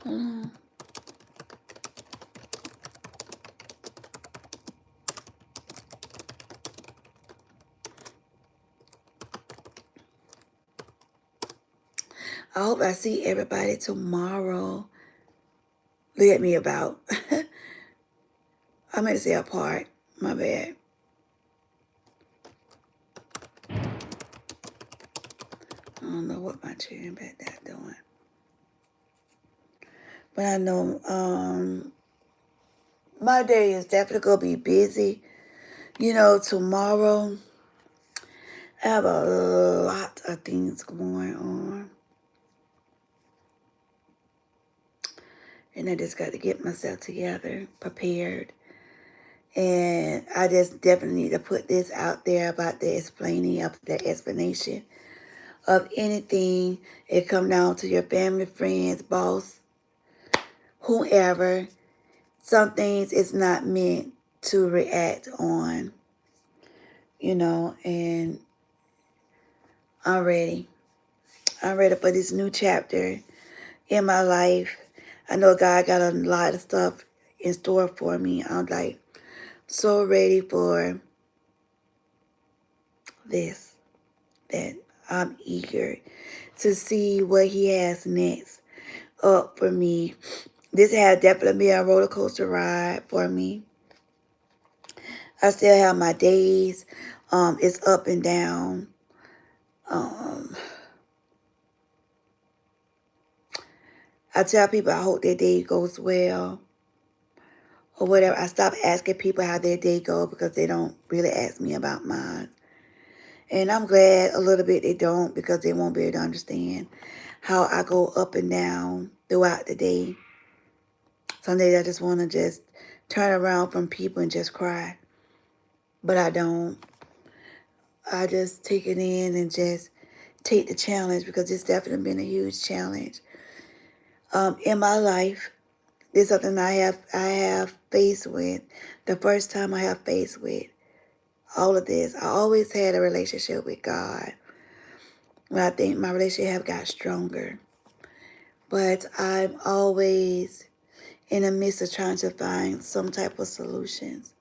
Speaker 1: Hold on. I hope I see everybody tomorrow. Look at me about. I meant to say apart. My bad. I don't know what my children back there doing. But I know my day is definitely going to be busy. You know, tomorrow I have a lot of things going on. And I just got to get myself together, prepared. And I just definitely need to put this out there about the explanation of anything. It come down to your family, friends, boss, whoever. Some things it's not meant to react on, you know, and I'm ready. I'm ready for this new chapter in my life. I know God got a lot of stuff in store for me. I'm like so ready for this that I'm eager to see what he has next up for me. This has definitely been a roller coaster ride for me. I still have my days. It's up and down. I tell people I hope their day goes well or whatever. I stop asking people how their day go because they don't really ask me about mine. And I'm glad a little bit they don't because they won't be able to understand how I go up and down throughout the day. Some days I just want to just turn around from people and just cry. But I don't. I just take it in and just take the challenge because it's definitely been a huge challenge in my life. It's something I have faced with. The first time I have faced with all of this, I always had a relationship with God. But I think my relationship have got stronger. But I'm always in the midst of trying to find some type of solutions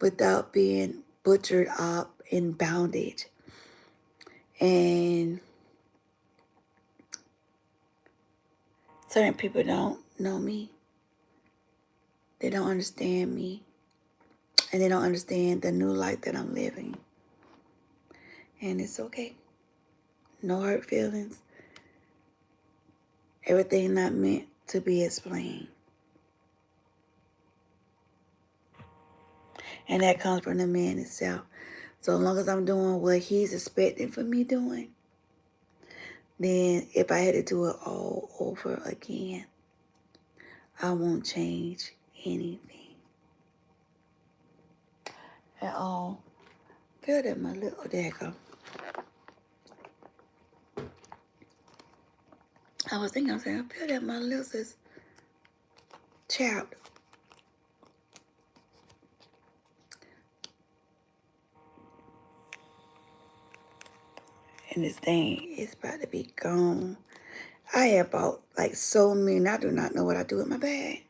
Speaker 1: without being butchered up in bondage. And certain people don't know me. They don't understand me. And they don't understand the new life that I'm living. And it's okay. No hurt feelings. Everything not meant to be explained. And that comes from the man itself. So as long as I'm doing what he's expecting for me doing, then if I had to do it all over again, I won't change anything at all. Feel that my little, there you go. I was thinking, I was saying, I feel that my lips is chapped. And this thing is about to be gone. I have bought like so many. I do not know what I do with my bag.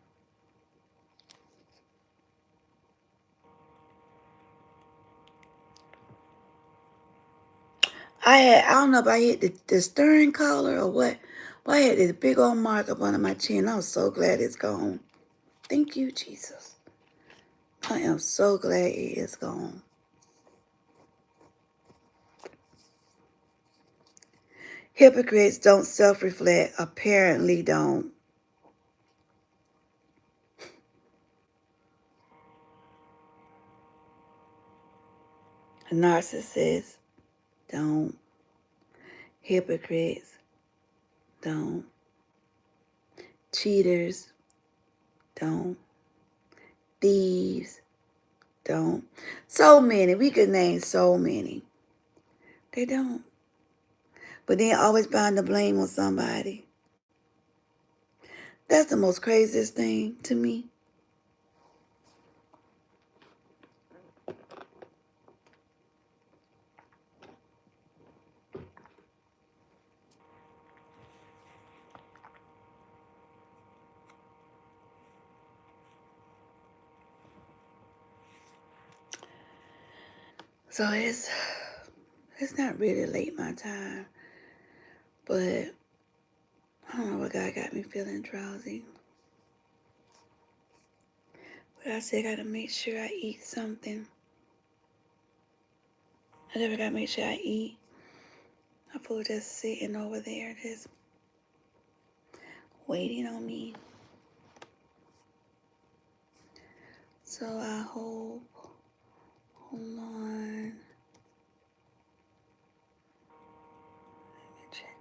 Speaker 1: I don't know if I hit the steering collar or what. But I had this big old mark up under my chin. I was so glad it's gone. Thank you, Jesus. I am so glad it is gone. Hypocrites don't self-reflect. Apparently don't. Narcissists don't. Hypocrites don't. Cheaters don't. Thieves don't. So many. We could name so many. They don't. But then always find the blame on somebody. That's the most craziest thing to me. So it's not really late my time, but I don't know what God got me feeling drowsy. But I said I gotta make sure I eat something. I never gotta make sure I eat. My food just sitting over there, just waiting on me. So I hope. Hold on. Let me check.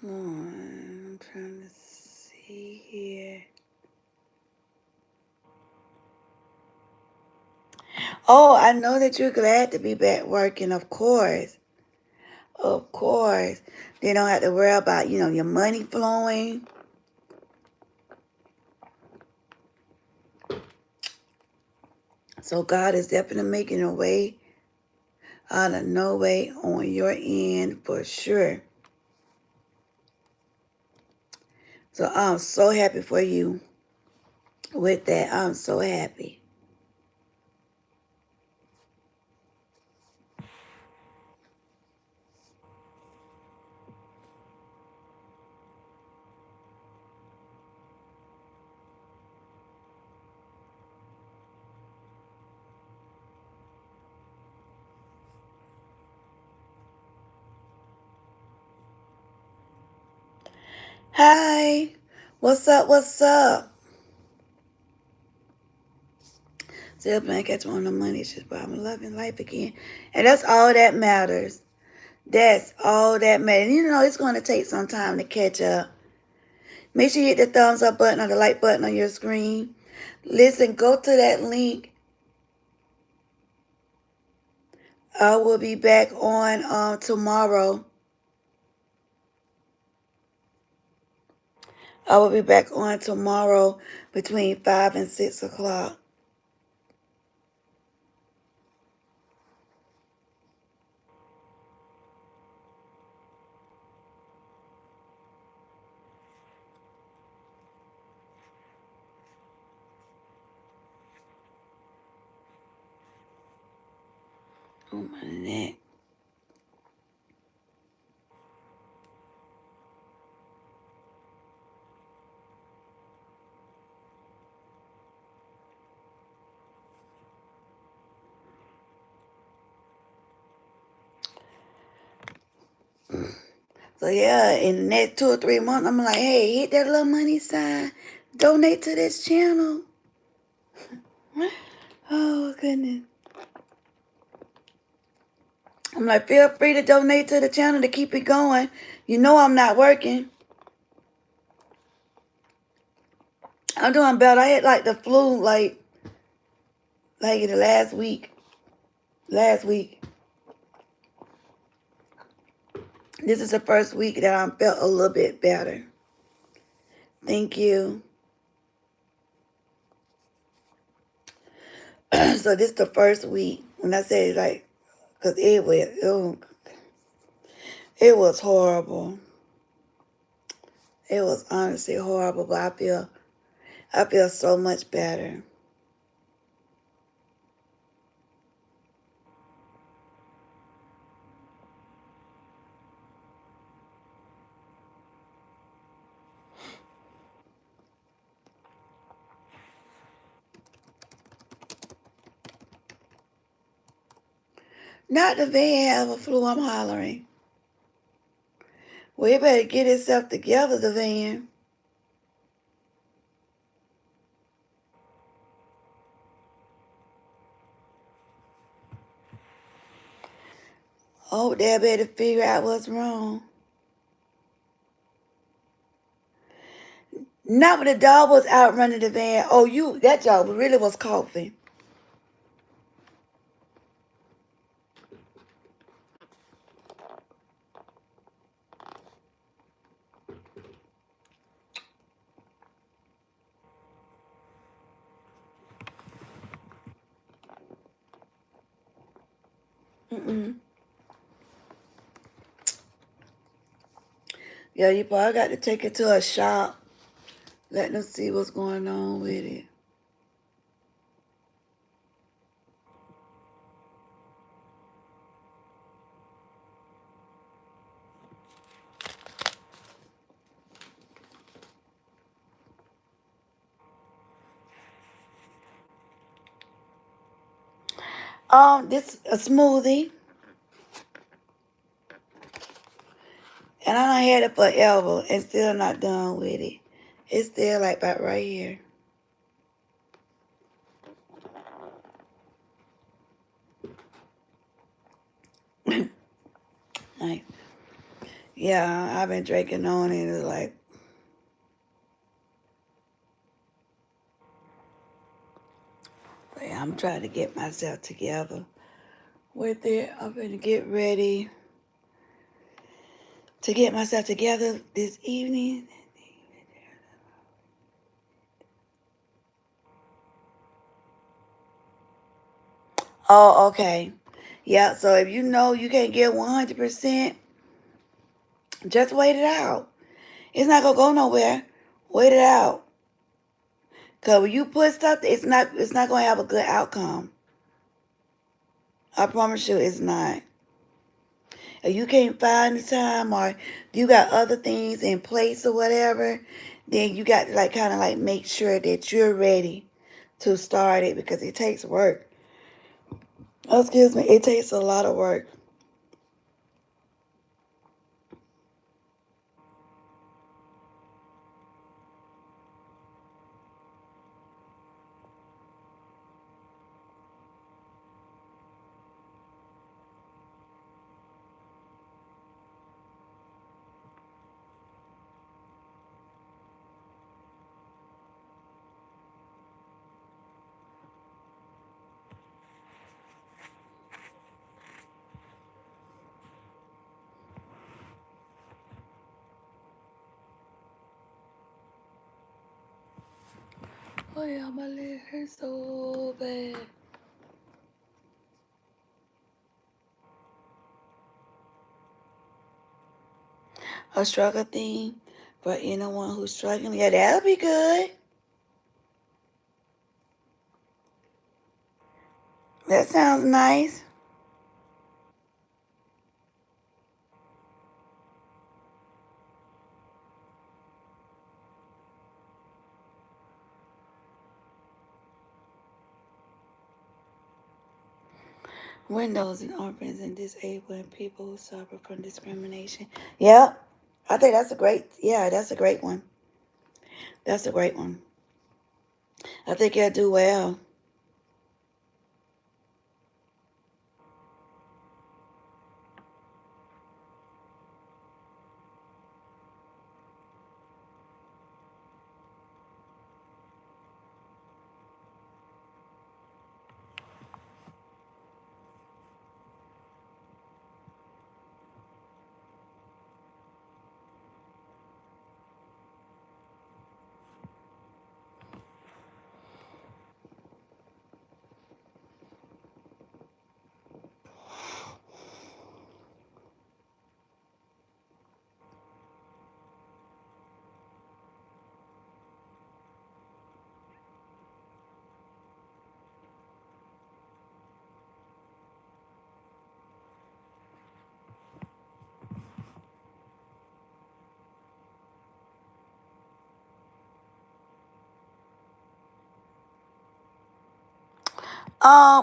Speaker 1: Hold on. I'm trying to see here. Oh, I know that you're glad to be back working, of course. Of course. They don't have to worry about, your money flowing. So God is definitely making a way out of no way on your end for sure. So I'm so happy for you with that. I'm so happy. Hi. What's up? What's up? Still playing catch on the money. It's just, but I'm loving life again. And that's all that matters. That's all that matters. It's going to take some time to catch up. Make sure you hit the thumbs up button or the like button on your screen. Listen, go to that link. I will be back on tomorrow. I will be back on tomorrow between 5 and 6 o'clock. Oh, my neck. So yeah, in the next 2 or 3 months, I'm like, hey, hit that little money sign. Donate to this channel. Oh, goodness. I'm like, feel free to donate to the channel to keep it going. You know I'm not working. I'm doing better. I had like the flu like the last week. Last week. This is the first week that I felt a little bit better. Thank you. So this is the first week. When I say like, because it was horrible. It was honestly horrible, but I feel so much better. Not the van have a flu, I'm hollering. Well, it better get itself together, the van. Oh, they better figure out what's wrong. Not when the dog was out running the van. Oh, that dog really was coughing. Mm-mm. Yeah, you probably got to take it to a shop. Let them see what's going on with it. This a smoothie, and I done had it forever, and still not done with it. It's still like about right here. Like, yeah, I've been drinking on it. It's like, I'm trying to get myself together with it. I'm gonna get ready to get myself together this evening. Oh, okay. Yeah, so if you know you can't get 100%, just wait it out. It's not gonna go nowhere. Wait it out. Cause when you put stuff, it's not gonna have a good outcome. I promise you it's not. If you can't find the time or you got other things in place or whatever, then you got to like kind of like make sure that you're ready to start it because it takes work. Oh, excuse me, it takes a lot of work. Oh yeah, my leg hurts so bad. A struggle thing for anyone who's struggling. Yeah, that'll be good. That sounds nice. Windows and orphans and disabled people who suffer from discrimination. Yep. I think that's a great one. That's a great one. I think you'll do well.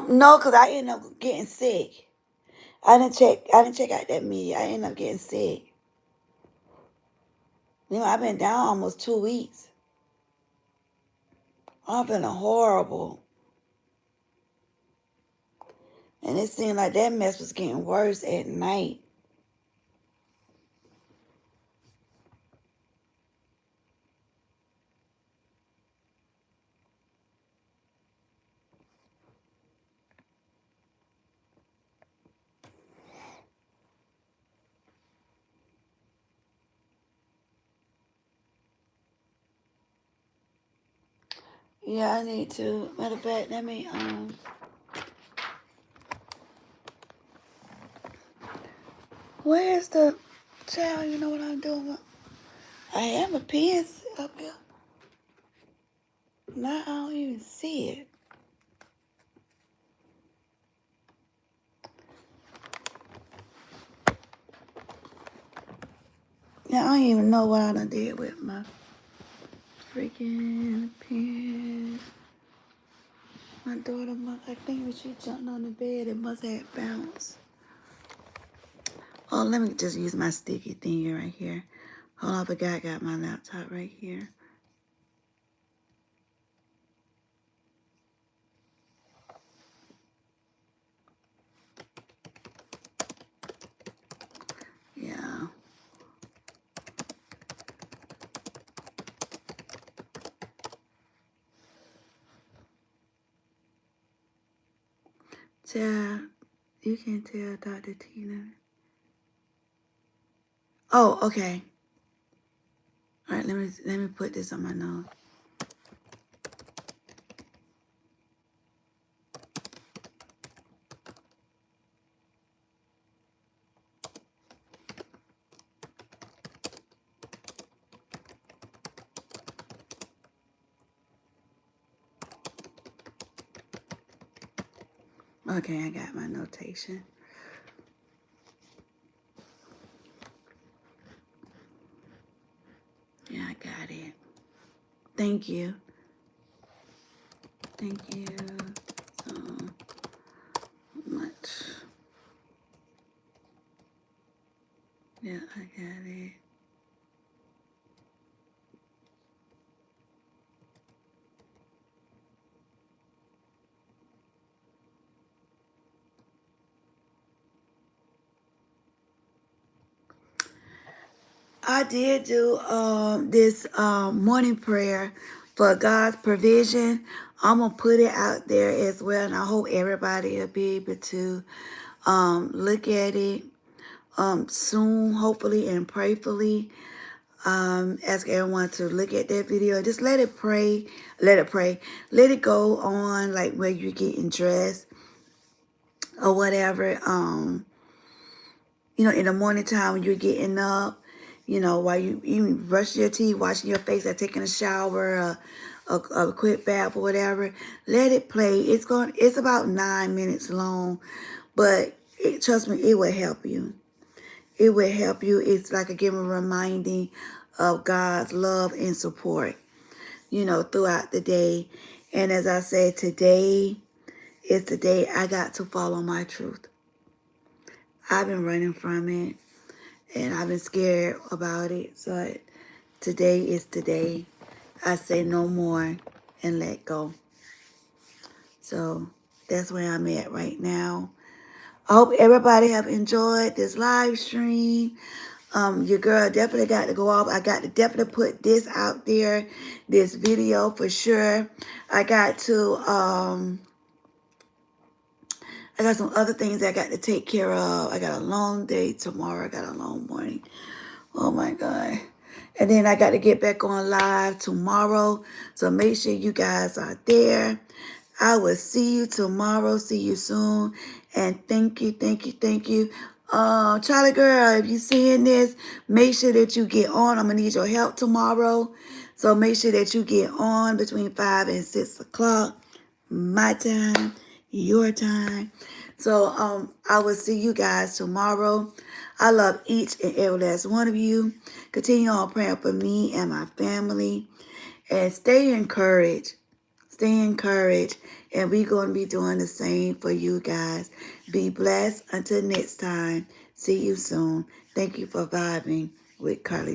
Speaker 1: No, because I ended up getting sick. I didn't check out that media. I ended up getting sick. I've been down almost 2 weeks. I'm feeling horrible. And it seemed like that mess was getting worse at night. Yeah, I need to. Matter of fact, let me where's the child? You know what I'm doing? I have a pen up here. Now I don't even see it. Yeah, I don't even know what I done did with my freaking pen. My daughter I think when she jumped on the bed, it must have bounced. Oh, let me just use my sticky thing right here. Hold on, I forgot I got my laptop right here. Yeah. Child, you can tell Dr. Tina. Oh, okay. All right, let me put this on my nose. Okay, I got my notation. Yeah, I got it. Thank you. Thank you so much. Yeah, I got it. I did do this morning prayer for God's provision. I'm gonna put it out there as well, and I hope everybody will be able to look at it soon, hopefully and prayerfully. Ask everyone to look at that video. Just let it pray. Let it pray. Let it go on like where you're getting dressed or whatever. In the morning time when you're getting up, while you even brush your teeth, washing your face, or taking a shower, a quick bath or whatever, let it play. It's about 9 minutes long, but trust me, it will help you. It will help you. It's like again a reminding of God's love and support, throughout the day. And as I said, today is the day I got to follow my truth. I've been running from it. And I've been scared about it. So today is the day I say no more and let go. So that's where I'm at right now. I hope everybody have enjoyed this live stream. Your girl definitely got to go off. I got to definitely put this out there, this video for sure. I got some other things I got to take care of. I got a long day tomorrow. I got a long morning. Oh my God. And then I got to get back on live tomorrow. So make sure you guys are there. I will see you tomorrow. See you soon. And thank you, thank you, thank you. Charlie girl, if you seeing this, make sure that you get on. I'm going to need your help tomorrow. So make sure that you get on between 5 and 6 o'clock. My time, your time. So I will see you guys tomorrow. I love each and every last one of you. Continue on praying for me and my family. And stay encouraged. Stay encouraged. And we're going to be doing the same for you guys. Be blessed until next time. See you soon. Thank you for vibing with Karlisa.